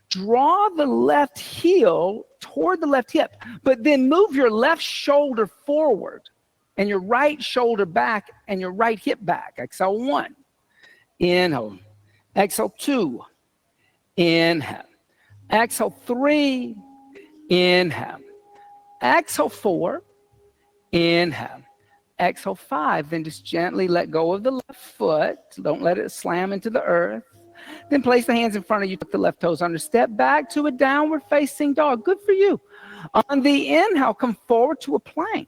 Draw the left heel toward the left hip, but then move your left shoulder forward and your right shoulder back and your right hip back. Exhale 1. Inhale. Exhale 2. Inhale. Exhale 3. Inhale. Exhale 4. Inhale. Exhale 5. Then just gently let go of the left foot. Don't let it slam into the earth. Then place the hands in front of you, tuck the left toes under, step back to a downward facing dog. Good for you. On the inhale, come forward to a plank.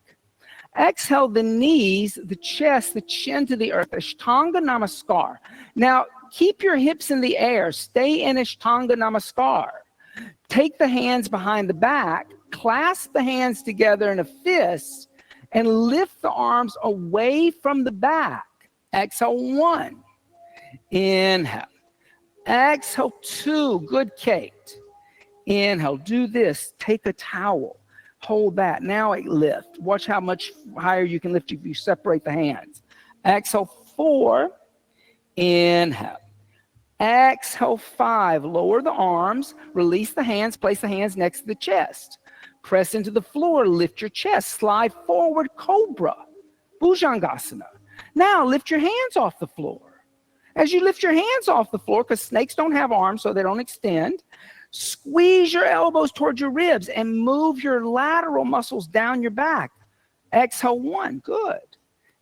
Exhale the knees, the chest, the chin to the earth. Ashtanga Namaskar. Now, keep your hips in the air. Stay in Ashtanga Namaskar. Take the hands behind the back, clasp the hands together in a fist, and lift the arms away from the back. Exhale 1. Inhale. Exhale 2. Good, Kate. Inhale. Do this. Take a towel. Hold that. Now lift. Watch how much higher you can lift if you separate the hands. Exhale 4. Inhale. Exhale, 5. Lower the arms, release the hands, place the hands next to the chest. Press into the floor, lift your chest, slide forward, cobra, Bhujangasana. Now lift your hands off the floor. As you lift your hands off the floor, because snakes don't have arms, so they don't extend, squeeze your elbows towards your ribs and move your lateral muscles down your back. Exhale, 1. Good.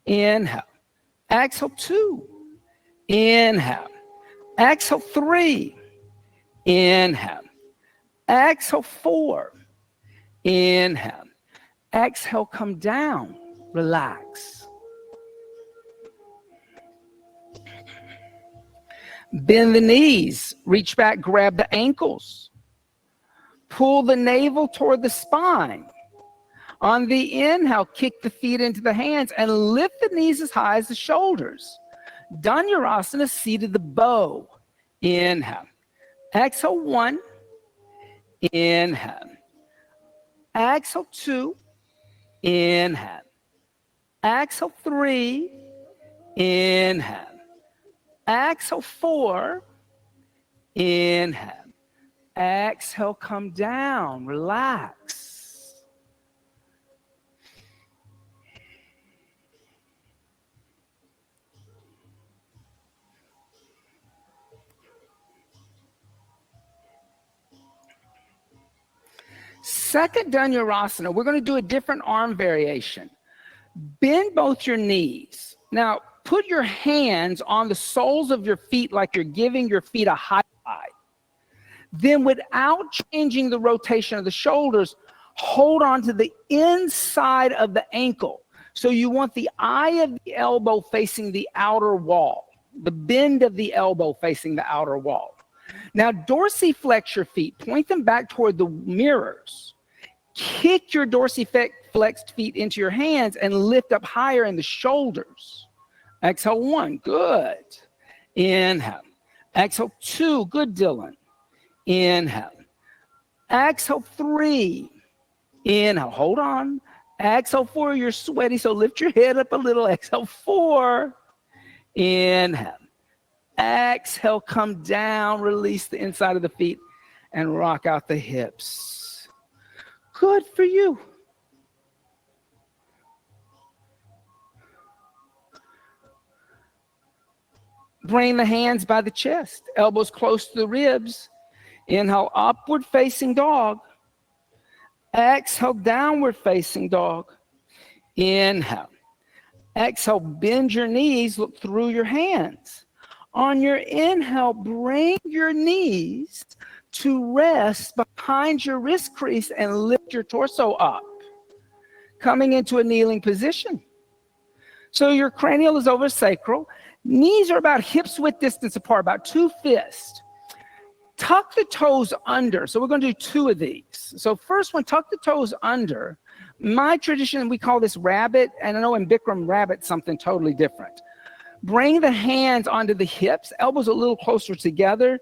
Inhale. Exhale, 2. Inhale. Exhale, 3. Inhale. Exhale, 4. Inhale. Exhale, come down. Relax. Bend the knees. Reach back, grab the ankles. Pull the navel toward the spine. On the inhale, kick the feet into the hands and lift the knees as high as the shoulders. Dhanurasana, seated the bow. Inhale. Exhale, 1. Inhale. Exhale, 2. Inhale. Exhale, 3. Inhale. Exhale, 4. Inhale. Exhale, come down. Relax. Second Dhanurasana, we're going to do a different arm variation. Bend both your knees. Now, put your hands on the soles of your feet like you're giving your feet a high five. Then, without changing the rotation of the shoulders, hold on to the inside of the ankle. So you want the eye of the elbow facing the outer wall, the bend of the elbow facing the outer wall. Now, dorsiflex your feet. Point them back toward the mirrors. Kick your dorsiflexed feet into your hands and lift up higher in the shoulders. Exhale, 1. Good. Inhale. Exhale, 2. Good, Dylan. Inhale. Exhale, 3. Inhale. Hold on. Exhale, 4. You're sweaty, so lift your head up a little. Exhale, 4. Inhale. Exhale, come down, release the inside of the feet, and rock out the hips. Good for you. Bring the hands by the chest, elbows close to the ribs. Inhale, upward facing dog. Exhale, downward facing dog. Inhale. Exhale, bend your knees, look through your hands. On your inhale, bring your knees to rest behind your wrist crease and lift your torso up, coming into a kneeling position. So your cranial is over sacral. Knees are about hips width distance apart, about 2 fists. Tuck the toes under. So we're going to do 2 of these. So first one, tuck the toes under. My tradition, we call this rabbit, and I know in Bikram, rabbit's something totally different. Bring the hands onto the hips, elbows a little closer together.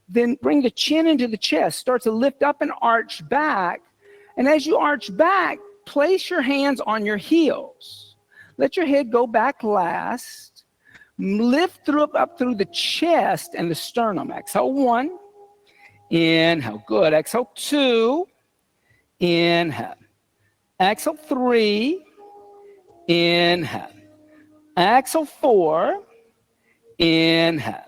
Then bring the chin into the chest. Start to lift up and arch back. And as you arch back, place your hands on your heels. Let your head go back last. Lift up through the chest and the sternum. Exhale, 1. Inhale. Good. Exhale, 2. Inhale. Exhale, 3. Inhale. Exhale, 4. Inhale.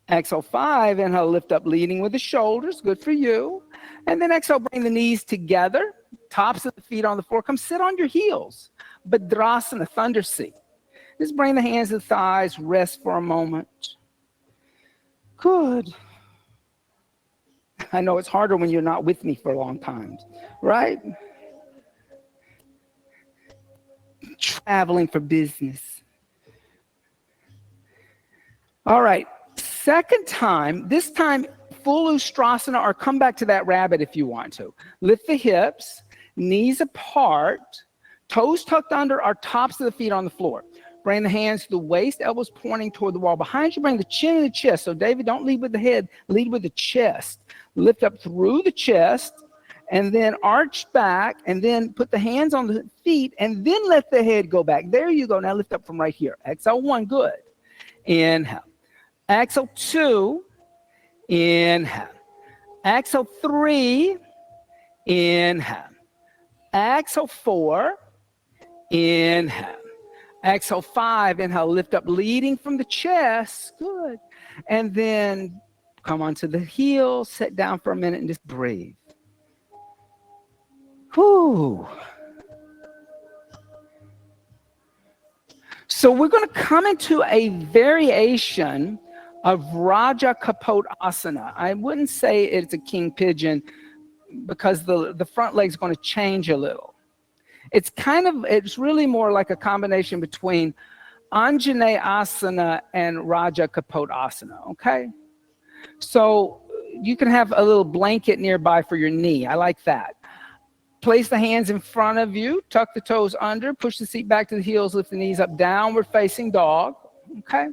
Exhale, 5. Inhale, lift up, leading with the shoulders. Good for you. And then exhale, bring the knees together. Tops of the feet on the floor. Come sit on your heels. Bhadrasana, thunder seat. Just bring the hands to the thighs. Rest for a moment. Good. I know it's harder when you're not with me for a long time, right? Traveling for business. All right. Second time, this time full Ustrasana, or come back to that rabbit if you want to. Lift the hips, knees apart, toes tucked under, our tops of the feet on the floor. Bring the hands to the waist, elbows pointing toward the wall. Behind you, bring the chin and the chest. So David, don't lead with the head, lead with the chest. Lift up through the chest, and then arch back, and then put the hands on the feet, and then let the head go back. There you go. Now lift up from right here. Exhale, 1, good. Inhale. Exhale 2, inhale. Exhale 3, inhale. Exhale 4, inhale. Exhale 5, inhale, lift up, leading from the chest. Good. And then come onto the heels, sit down for a minute and just breathe. Whew. So we're going to come into a variation of Raja Kapot Asana. I wouldn't say it's a king pigeon because the front leg's going to change a little. It's really more like a combination between Anjaney Asana and Raja Kapot Asana, okay? So you can have a little blanket nearby for your knee. I like that. Place the hands in front of you, tuck the toes under, push the seat back to the heels, lift the knees up, downward facing dog, okay?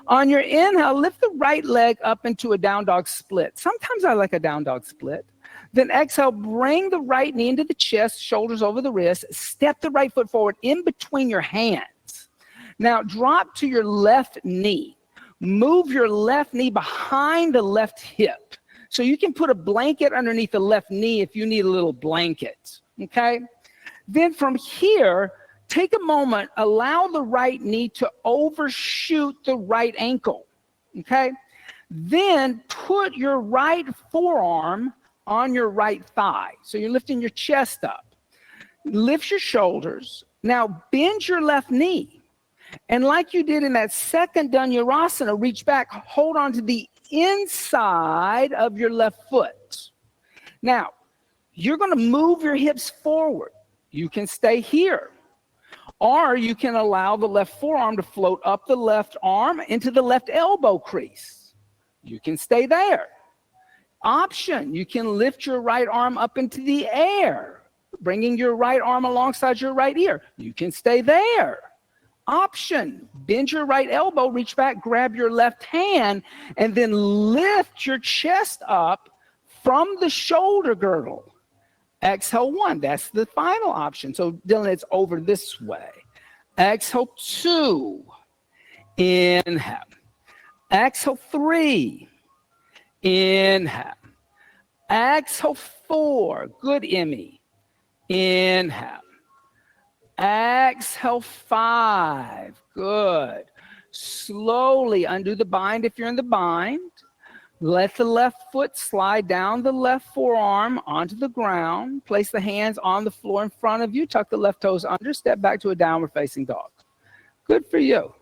On your inhale, lift the right leg up into a down dog split. Sometimes I like a down dog split. Then exhale, bring the right knee into the chest, shoulders over the wrist, step the right foot forward in between your hands. Now drop to your left knee. Move your left knee behind the left hip. So you can put a blanket underneath the left knee if you need a little blanket, okay? Then from here, take a moment, allow the right knee to overshoot the right ankle, okay? Then put your right forearm on your right thigh. So you're lifting your chest up. Lift your shoulders. Now bend your left knee. And like you did in that second Dhanurasana, reach back, hold on to the inside of your left foot. Now, you're going to move your hips forward. You can stay here. Or you can allow the left forearm to float up the left arm into the left elbow crease. You can stay there. Option, you can lift your right arm up into the air, bringing your right arm alongside your right ear. You can stay there. Option, bend your right elbow, reach back, grab your left hand, and then lift your chest up from the shoulder girdle. Exhale 1, that's the final option. So Dylan, it's over this way. Exhale 2, inhale. Exhale 3, inhale. Exhale 4, good Emmy. Inhale. Exhale 5, good. Slowly undo the bind if you're in the bind. Let the left foot slide down the left forearm onto the ground. Place the hands on the floor in front of you. Tuck the left toes under. Step back to a downward facing dog. Good for you.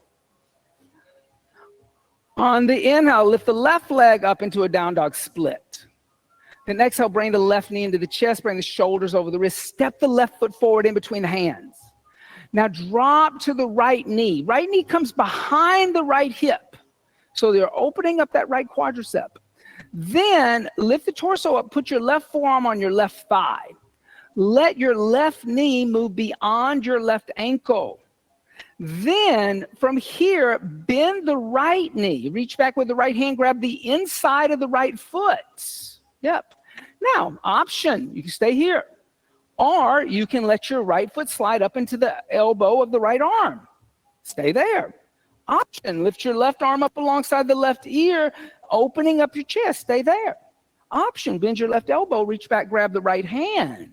On the inhale, lift the left leg up into a down dog split. Then exhale, bring the left knee into the chest. Bring the shoulders over the wrist. Step the left foot forward in between the hands. Now drop to the right knee. Right knee comes behind the right hip. So you're opening up that right quadricep. Then lift the torso up. Put your left forearm on your left thigh. Let your left knee move beyond your left ankle. Then from here, bend the right knee. Reach back with the right hand. Grab the inside of the right foot. Yep. Now, option, you can stay here. Or you can let your right foot slide up into the elbow of the right arm. Stay there. Option, lift your left arm up alongside the left ear, opening up your chest. Stay there. Option, bend your left elbow, reach back, grab the right hand.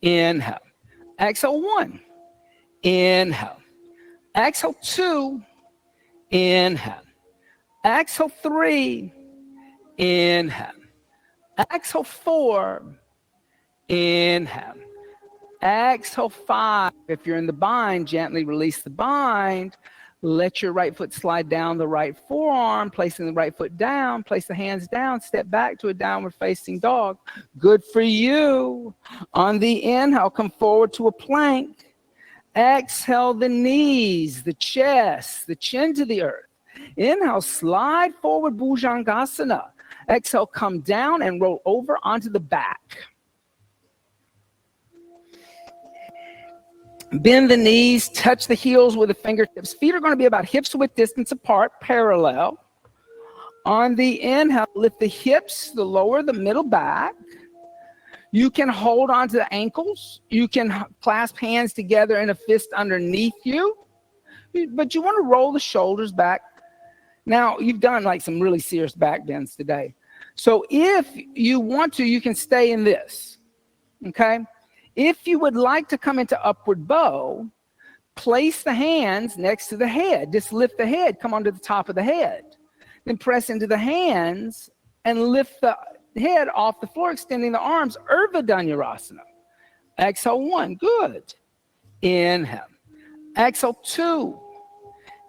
Inhale. Exhale 1. Inhale. Exhale 2. Inhale. Exhale 3. Inhale. Exhale 4. Inhale. Exhale 5. If you're in the bind, gently release the bind. Let your right foot slide down the right forearm, placing the right foot down. Place the hands down. Step back to a downward facing dog. Good for you. On the inhale, come forward to a plank. Exhale the knees, the chest, the chin to the earth. Inhale, slide forward, Bhujangasana. Exhale, come down and roll over onto the back. Bend the knees, touch the heels with the fingertips. Feet are going to be about hips width distance apart, parallel. On the inhale, lift the hips, the lower, the middle back. You can hold on to the ankles. You can clasp hands together in a fist underneath you. But you want to roll the shoulders back Now, you've done like some really serious back bends today. So if you want to, you can stay in this, okay? If you would like to come into upward bow, place the hands next to the head. Just lift the head, come onto the top of the head. Then press into the hands and lift the head off the floor, extending the arms, Urdhva Dhanurasana. Exhale 1, good. Inhale. Exhale 2,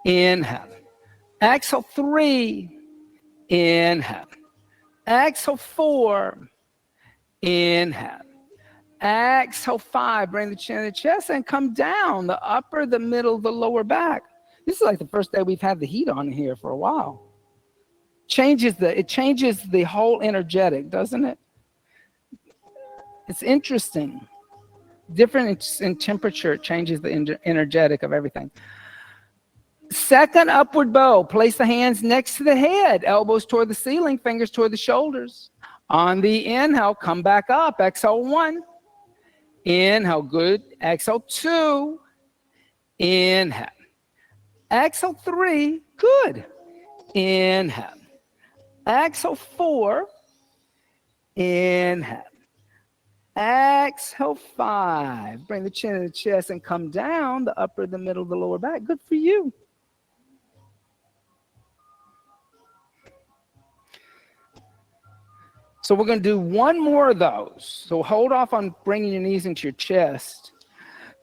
inhale. Exhale 3, inhale. Exhale 4, inhale. Exhale 5, bring the chin to the chest and come down the upper, the middle, the lower back. This is like the first day we've had the heat on here for a while. It changes the whole energetic, doesn't it? It's interesting. Different in temperature, it changes the energetic of everything. Second upward bow, place the hands next to the head, elbows toward the ceiling, fingers toward the shoulders. On the inhale, come back up. Exhale 1. Inhale, good. Exhale 2. Inhale. Exhale 3, good. Inhale. Exhale 4. Inhale. Exhale 5. Bring the chin to the chest and come down the upper, the middle, the lower back. Good for you. So we're going to do one more of those. So hold off on bringing your knees into your chest.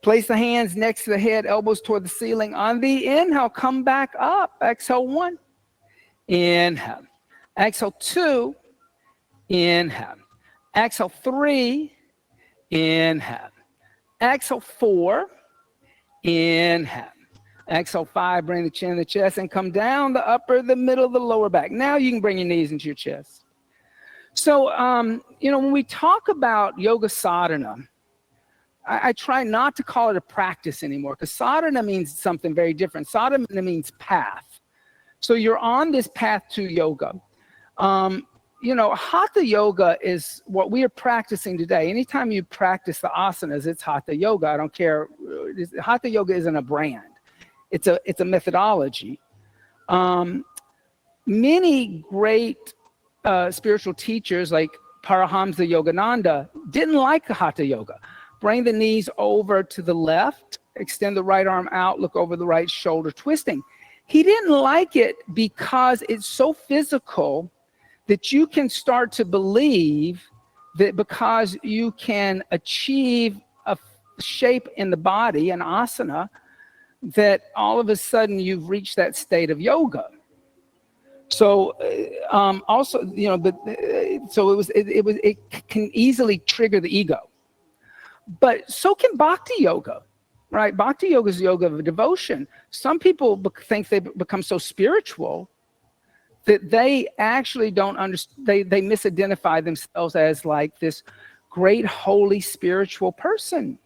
Place the hands next to the head, elbows toward the ceiling. On the inhale, come back up. Exhale 1. Inhale. Exhale 2. Inhale. Exhale 3. Inhale. Exhale 4. Inhale. Exhale 5. Bring the chin to the chest and come down the upper, the middle, the lower back. Now you can bring your knees into your chest. So, when we talk about yoga sadhana, I try not to call it a practice anymore because sadhana means something very different. Sadhana means path. So you're on this path to yoga. Hatha yoga is what we are practicing today. Anytime you practice the asanas, it's hatha yoga. I don't care. Hatha yoga isn't a brand. It's a methodology. Many great spiritual teachers like Paramahamsa Yogananda didn't like hatha yoga. Bring the knees over to the left, extend the right arm out, look over the right shoulder, twisting. He didn't like it because it's so physical that you can start to believe that because you can achieve a shape in the body, an asana, that all of a sudden you've reached that state of yoga. So it can easily trigger the ego. But so can bhakti yoga, right? Bhakti yoga is yoga of devotion. Some people think they become so spiritual that they actually don't understand. They misidentify themselves as like this great holy spiritual person.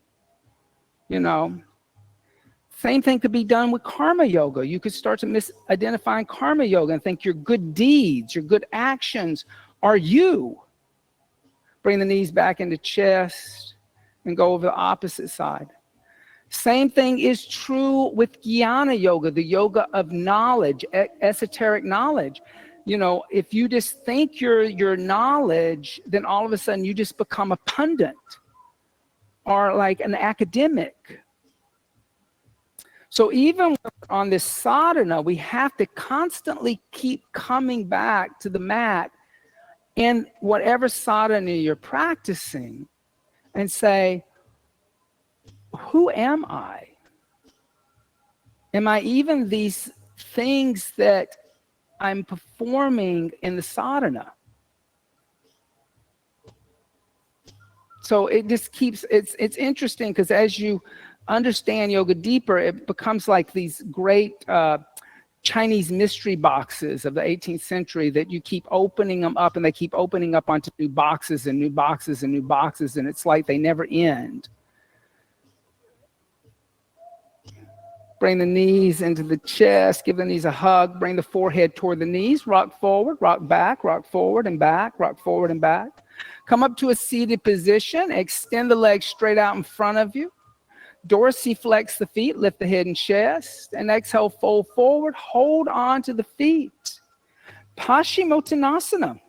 Same thing could be done with karma yoga. You could start to misidentify karma yoga and think your good deeds, your good actions are you. Bring the knees back into chest and go over the opposite side. Same thing is true with jnana yoga, the yoga of knowledge, esoteric knowledge. If you just think your knowledge, then all of a sudden you just become a pundit or like an academic. So even on this sadhana, we have to constantly keep coming back to the mat and whatever sadhana you're practicing and say, who am I? Am I even these things that I'm performing in the sadhana? So it just keeps, it's interesting because as you understand yoga deeper, it becomes like these great Chinese mystery boxes of the 18th century that you keep opening them up and they keep opening up onto new boxes and new boxes and new boxes, and it's like they never end. Bring the knees into the chest, give the knees a hug, bring the forehead toward the knees, rock forward, rock back, rock forward and back, rock forward and back. Come up to a seated position, extend the legs straight out in front of you. dorsiflex the feet, lift the head and chest, and exhale, fold forward, hold on to the feet. Paschimottanasana.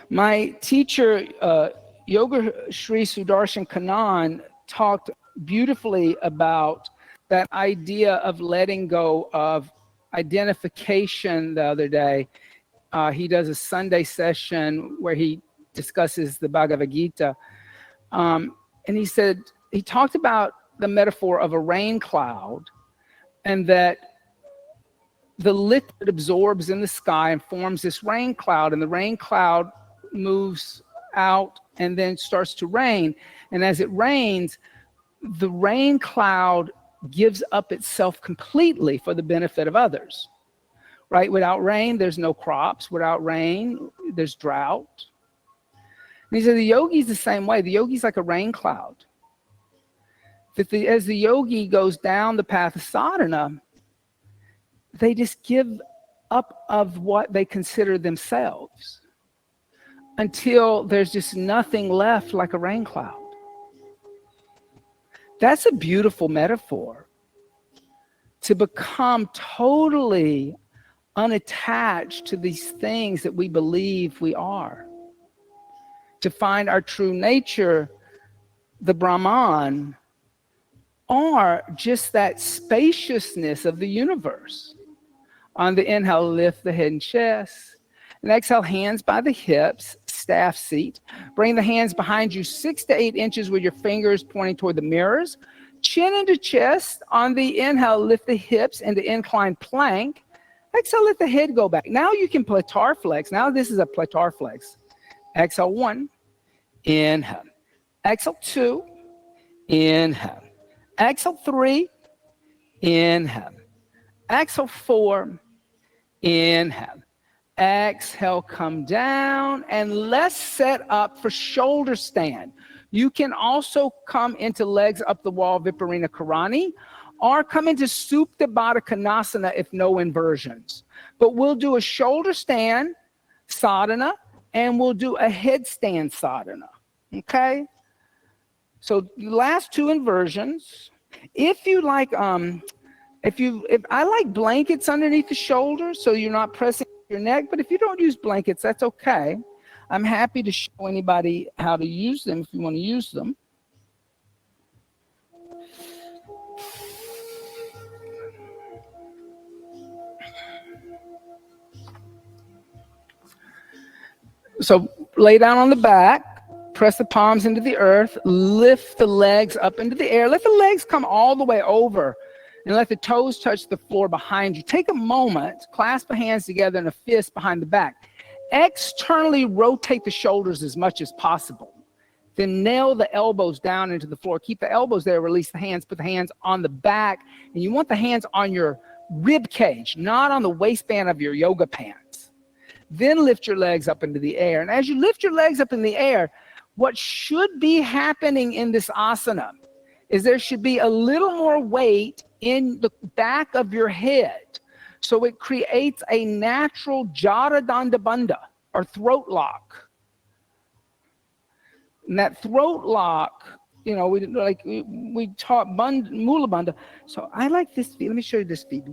My teacher, Yoga Sri Sudarshan Kanan, talked beautifully about that idea of letting go of identification the other day. He does a Sunday session where he discusses the Bhagavad Gita. And he talked about the metaphor of a rain cloud, and that the liquid absorbs in the sky and forms this rain cloud, and the rain cloud moves out and then starts to rain. And as it rains, the rain cloud gives up itself completely for the benefit of others, right? Without rain, there's no crops. Without rain, there's drought. And he said the yogi's the same way. The yogi's like a rain cloud. As the yogi goes down the path of sadhana, they just give up of what they consider themselves until there's just nothing left like a rain cloud. That's a beautiful metaphor, to become totally unattached to these things that we believe we are, to find our true nature, the Brahman, are just that spaciousness of the universe. On the inhale, lift the head and chest. And exhale, hands by the hips, staff seat. Bring the hands behind you 6 to 8 inches with your fingers pointing toward the mirrors. Chin into chest. On the inhale, lift the hips into inclined plank. Exhale, let the head go back. Now you can plantar flex. Now this is a plantar flex. Exhale, 1. Inhale. Exhale, 2. Inhale. Exhale, 3. Inhale. Exhale, 4. Inhale. Exhale, come down, and let's set up for shoulder stand. You can also come into legs up the wall, Viparina Karani, or come into Supta Baddha Konasana if no inversions. But we'll do a shoulder stand sadhana, and we'll do a headstand sadhana, okay? So the last 2 inversions. If you like, if I like blankets underneath the shoulders so you're not pressing your neck, but if you don't use blankets, that's okay. I'm happy to show anybody how to use them if you want to use them. So lay down on the back, press the palms into the earth, lift the legs up into the air, let the legs come all the way over, and let the toes touch the floor behind you. Take a moment, clasp the hands together in a fist behind the back. Externally rotate the shoulders as much as possible. Then nail the elbows down into the floor. Keep the elbows there, release the hands, put the hands on the back. And you want the hands on your rib cage, not on the waistband of your yoga pants. Then lift your legs up into the air. And as you lift your legs up in the air, what should be happening in this asana is there should be a little more weight in the back of your head. So it creates a natural Jara Danda Bandha, or throat lock. And that throat lock, you know, we taught Mula Bandha. So I like this feet. Let me show you this feet.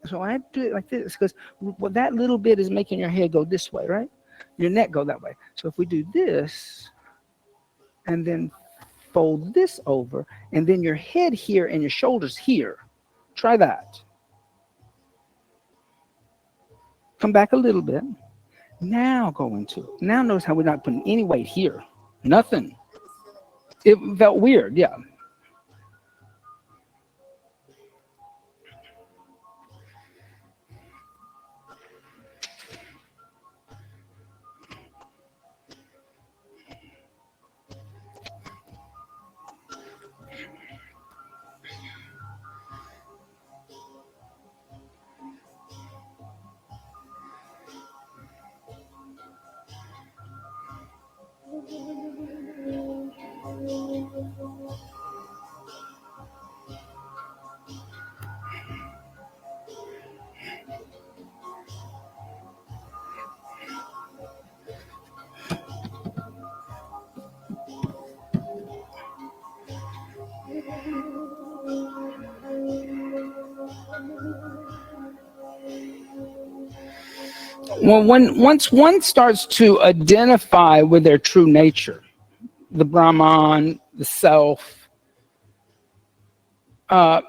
So I do it like this because well, that little bit is making your head go this way, right? Your neck go that way. So if we do this and then fold this over, and then your head here and your shoulders here. Try that. Come back a little bit. Now go into it. Now notice how we're not putting any weight here. Nothing. It felt weird, yeah. Well, once one starts to identify with their true nature, the Brahman, the self, the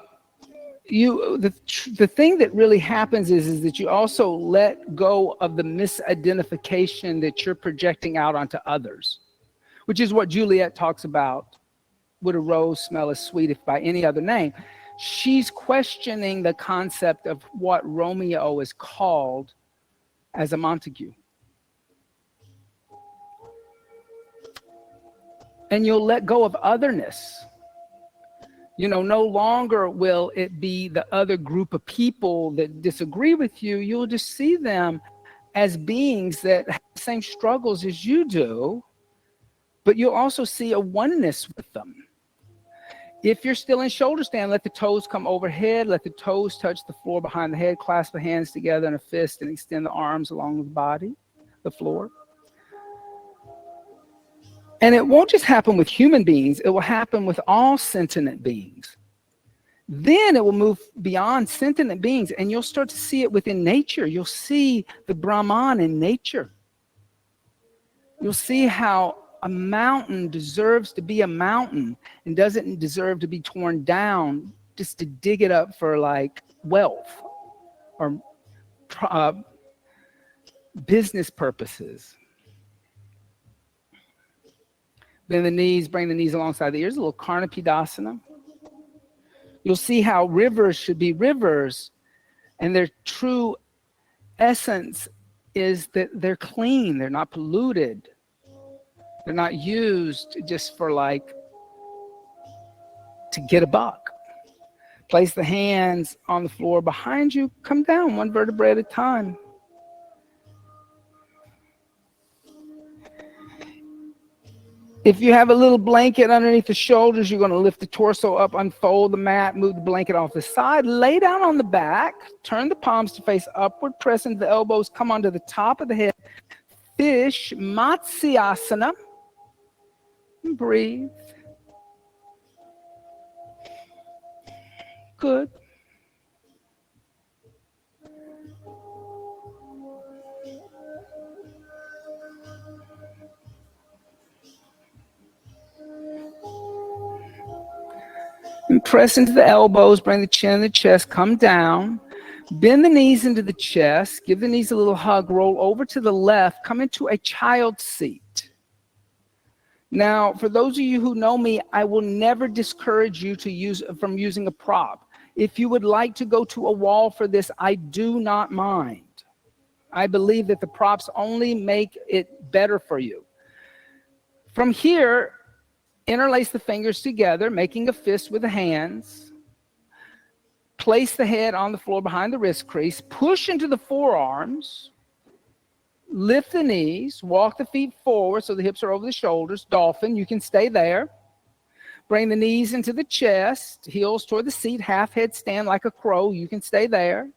thing that really happens is that you also let go of the misidentification that you're projecting out onto others, which is what Juliet talks about. Would a rose smell as sweet if by any other name? She's questioning the concept of what Romeo is called as a Montague. And you'll let go of otherness. No longer will it be the other group of people that disagree with you. You'll just see them as beings that have the same struggles as you do, but you'll also see a oneness with them. If you're still in shoulder stand, let the toes come overhead, let the toes touch the floor behind the head, clasp the hands together in a fist and extend the arms along the body, the floor. And it won't just happen with human beings, it will happen with all sentient beings. Then it will move beyond sentient beings and you'll start to see it within nature. You'll see the Brahman in nature. You'll see how a mountain deserves to be a mountain and doesn't deserve to be torn down just to dig it up for like wealth or business purposes. Bend the knees, bring the knees alongside the ears, a little Karnapidasana. You'll see how rivers should be rivers, and their true essence is that they're clean, they're not polluted. They're not used just for to get a buck. Place the hands on the floor behind you, come down one vertebrae at a time. If you have a little blanket underneath the shoulders, you're going to lift the torso up, unfold the mat, move the blanket off the side, lay down on the back, turn the palms to face upward, press into the elbows, come onto the top of the head. Fish, Matsyasana. And breathe. Good. And press into the elbows, bring the chin and the chest, come down. Bend the knees into the chest, give the knees a little hug, roll over to the left, come into a child's seat. Now, for those of you who know me, I will never discourage you from using a prop. If you would like to go to a wall for this, I do not mind. I believe that the props only make it better for you. From here, interlace the fingers together, making a fist with the hands. Place the head on the floor behind the wrist crease. Push into the forearms. Lift the knees. Walk the feet forward so the hips are over the shoulders. Dolphin, you can stay there. Bring the knees into the chest. Heels toward the seat. Half head stand like a crow. You can stay there.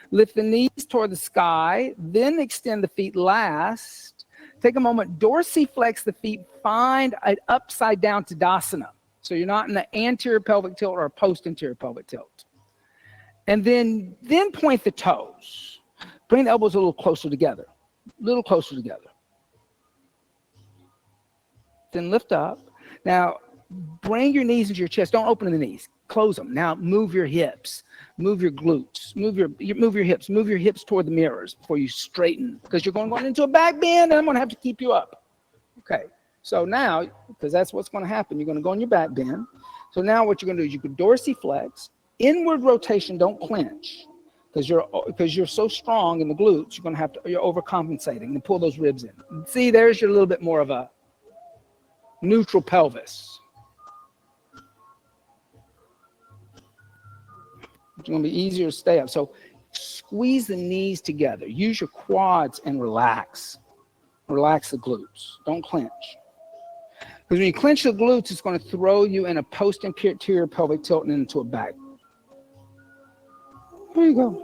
Lift the knees toward the sky. Then extend the feet last. Take a moment, dorsiflex the feet, find an upside down Tadasana. So you're not in the anterior pelvic tilt or a post-anterior pelvic tilt. And then point the toes. Bring the elbows a little closer together. Then lift up. Now, bring your knees into your chest. Don't open the knees. Close them. Now, move your hips. Move your glutes. Move your hips. Move your hips toward the mirrors before you straighten, because you're going into a back bend, and I'm going to have to keep you up. Okay. So now, because that's what's going to happen, you're going to go in your back bend. So now what you're going to do is you can dorsiflex, inward rotation. Don't clench, because you're so strong in the glutes. You're overcompensating and pull those ribs in. See, there's your little bit more of a neutral pelvis. It's going to be easier to stay up. So squeeze the knees together. Use your quads and relax. Relax the glutes. Don't clench. Because when you clench the glutes, it's going to throw you in a post-anterior pelvic tilt and into a back. There you go.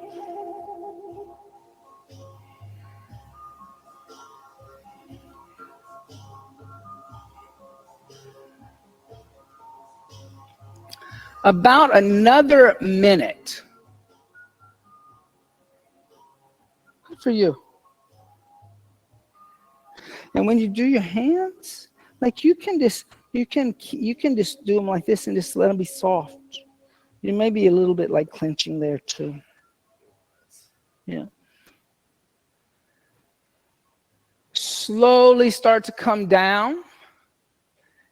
About another minute. Good for you. And when you do your hands, like you can just do them like this and just let them be soft. You may be a little bit like clenching there too. Yeah. Slowly start to come down.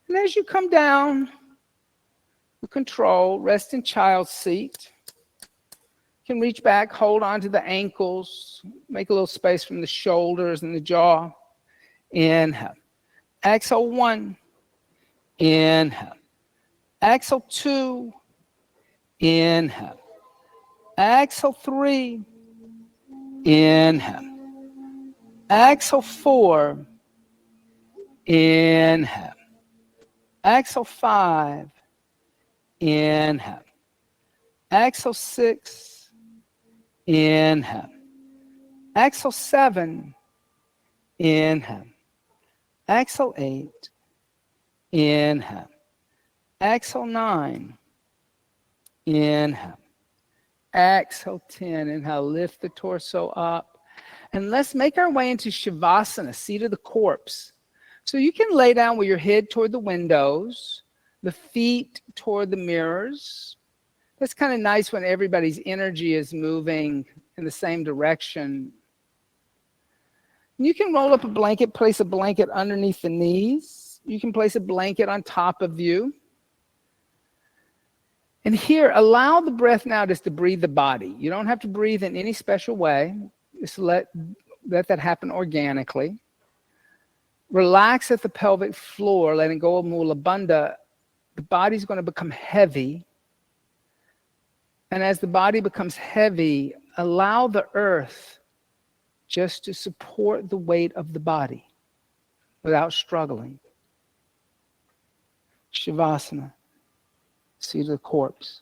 And as you come down, with control, rest in child's seat. You can reach back, hold on to the ankles, make a little space from the shoulders and the jaw. Inhale. Exhale 1. Inhale. Exhale 2. Inhale. Exhale 3. Inhale. Exhale 4. Inhale. Exhale 5. Inhale. Exhale 6. Inhale. Exhale 7. Inhale. Exhale 8. Inhale. Exhale 9. Inhale. Exhale 10. Inhale, lift the torso up. And let's make our way into Shavasana, seat of the corpse. So you can lay down with your head toward the windows, the feet toward the mirrors. That's kind of nice when everybody's energy is moving in the same direction. You can roll up a blanket, place a blanket underneath the knees. You can place a blanket on top of you. And here, allow the breath now just to breathe the body. You don't have to breathe in any special way. Just let that happen organically. Relax at the pelvic floor, letting go of Mula Bandha. The body's going to become heavy. And as the body becomes heavy, allow the earth just to support the weight of the body without struggling. Shavasana, seat of the corpse.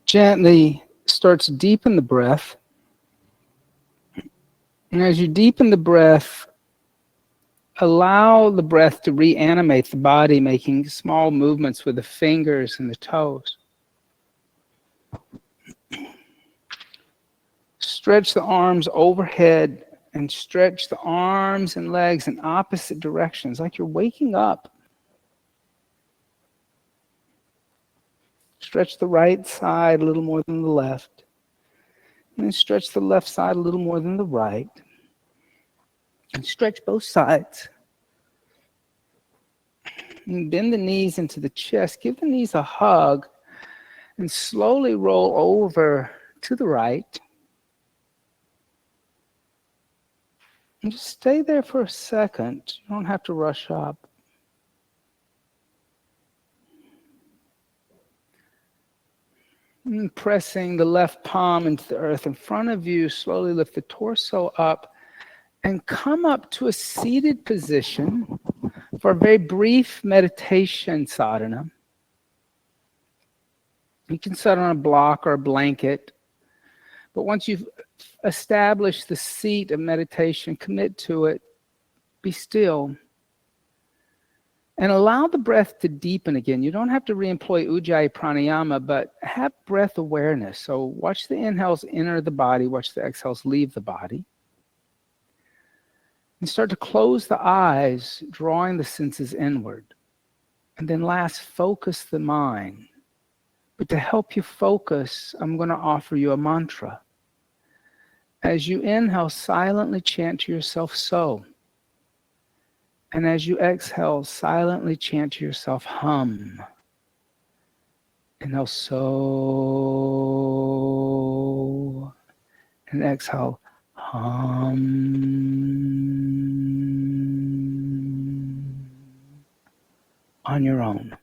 Gently start to deepen the breath. And as you deepen the breath, allow the breath to reanimate the body, making small movements with the fingers and the toes. Stretch the arms overhead and stretch the arms and legs in opposite directions, like you're waking up. Stretch the right side a little more than the left. And then stretch the left side a little more than the right. And stretch both sides. And bend the knees into the chest. Give the knees a hug. And slowly roll over to the right. And just stay there for a second. You don't have to rush up. And pressing the left palm into the earth in front of you, slowly lift the torso up and come up to a seated position for a very brief meditation sadhana. You can sit on a block or a blanket, but once you've established the seat of meditation, commit to it, be still, and allow the breath to deepen again. You don't have to re-employ Ujjayi pranayama, but have breath awareness. So watch the inhales enter the body, watch the exhales leave the body. And start to close the eyes, drawing the senses inward. And then last, focus the mind. But to help you focus, I'm going to offer you a mantra. As you inhale, silently chant to yourself, so. And as you exhale, silently chant to yourself, hum. Inhale, so. And exhale, hum. On your own.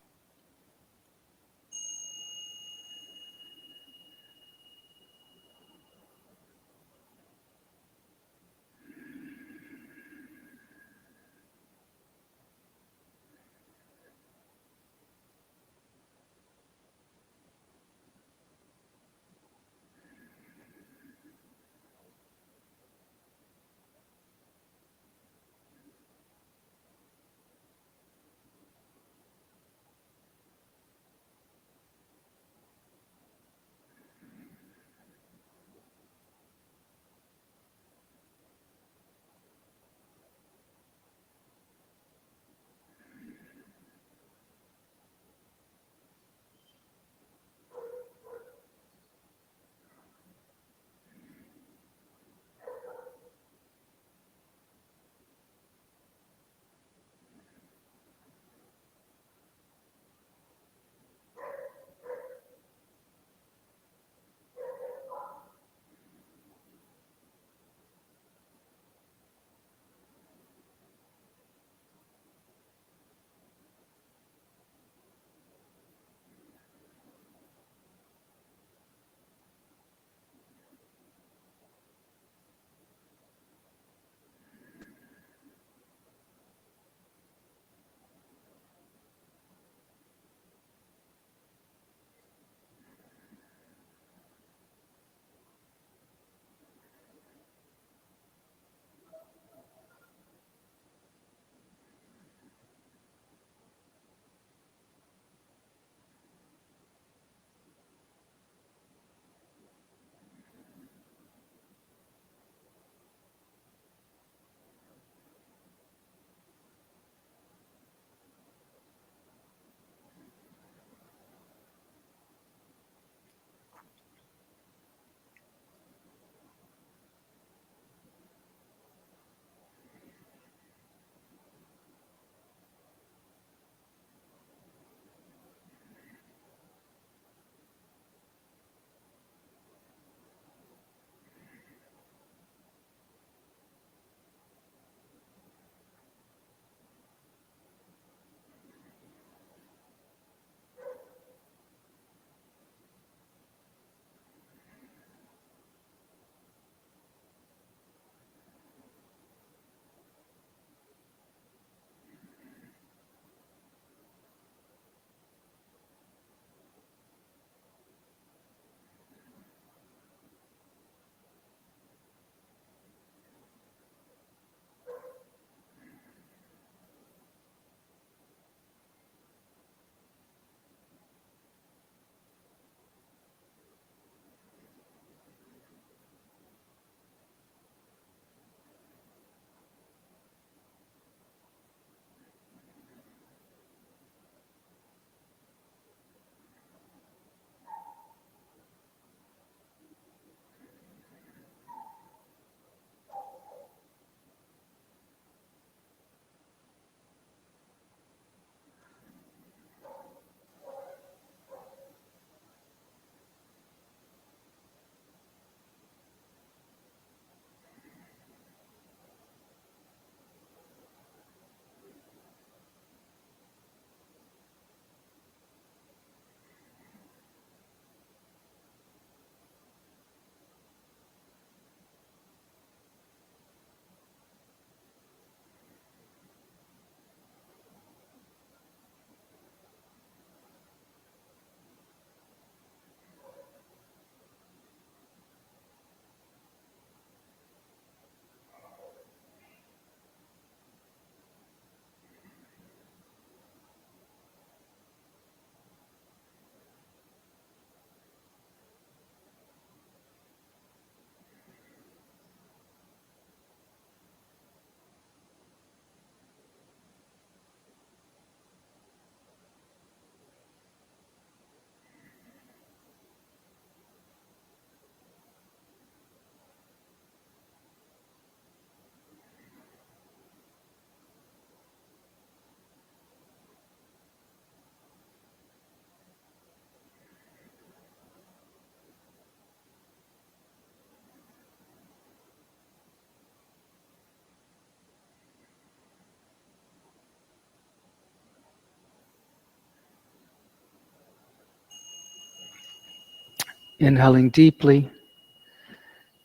Inhaling deeply,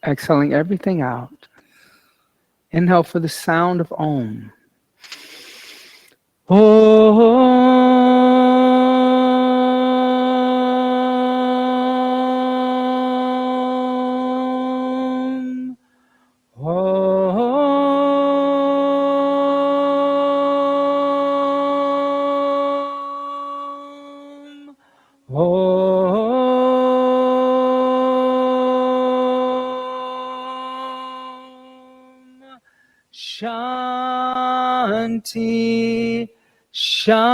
exhaling everything out. Inhale for the sound of Om. Om. Om. Om. Shanti, Shanti,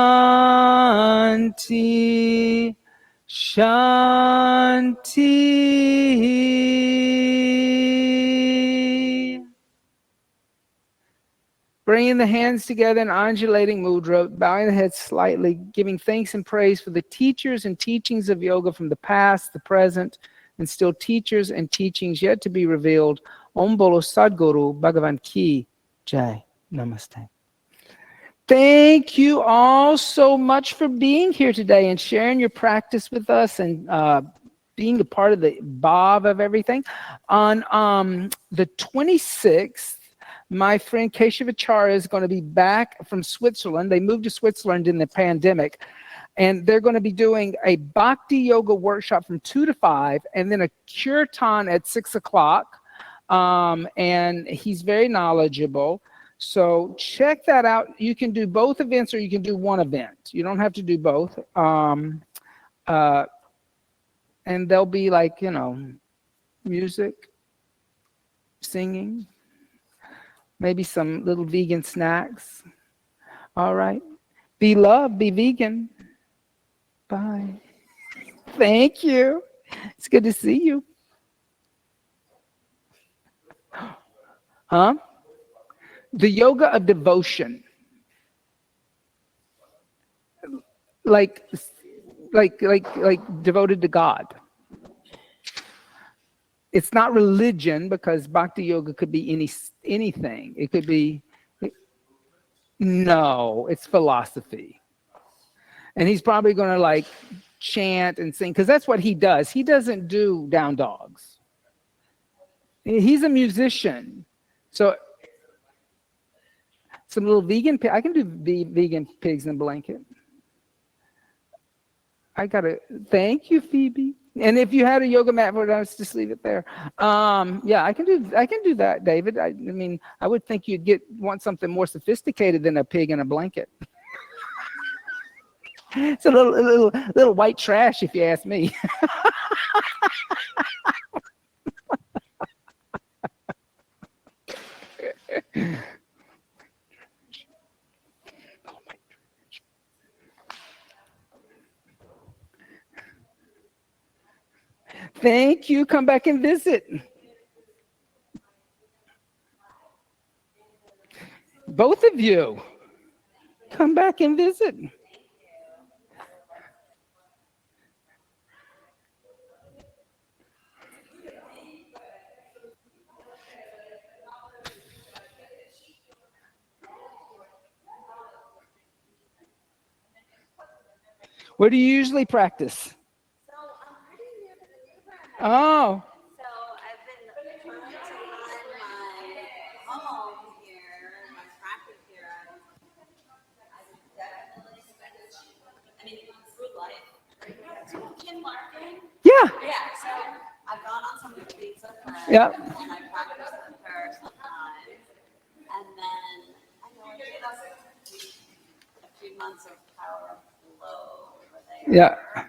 Shanti. Bringing the hands together in undulating mudra, bowing the head slightly, giving thanks and praise for the teachers and teachings of yoga from the past, the present, and still teachers and teachings yet to be revealed. Om Bolo Sadguru Bhagavan Ki Jai. Namaste. Thank you all so much for being here today and sharing your practice with us and being a part of the bob of everything. On the 26th, my friend Keshavacharya is going to be back from Switzerland. They moved to Switzerland in the pandemic. And they're going to be doing a bhakti yoga workshop from 2 to 5, and then a kirtan at 6 o'clock. And he's very knowledgeable. So check that out. You can do both events or you can do one event. You don't have to do both. And there'll be like, music, singing, maybe some little vegan snacks. All right. Be loved, be vegan. Bye. Thank you. It's good to see you. Huh? The yoga of devotion. Like devoted to God. It's not religion because bhakti yoga could be anything. It could be, no, it's philosophy. And he's probably going to like chant and sing because that's what he does. He doesn't do down dogs. He's a musician. So some little vegan, I can do vegan pigs in a blanket. Thank you, Phoebe. And if you had a yoga mat for us, just leave it there. Yeah, I can do that, David. I mean, I would think you'd want something more sophisticated than a pig in a blanket. It's a little white trash, if you ask me. Thank you. Come back and visit. Both of you. Come back and visit. Where do you usually practice? Oh. So I've been trying to find my home here, my practice here. I definitely through life. Kim Larkin? Yeah. Yeah, so I've gone on some retreats with her. Yeah. And I practiced with her sometimes. And then I know I did a few months of power flow over there. Yeah.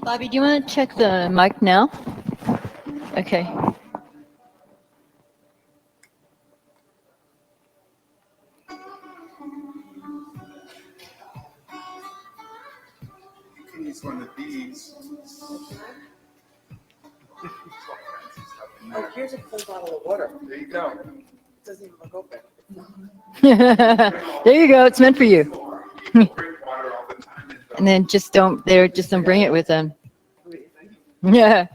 Bobby, do you want to check the mic now? Okay. You can use one of these. Oh, here's a full bottle of water. There you go. It doesn't even look open. There you go. It's meant for you. Drink water all the time. And then just don't bring it with them. What do you think? Yeah.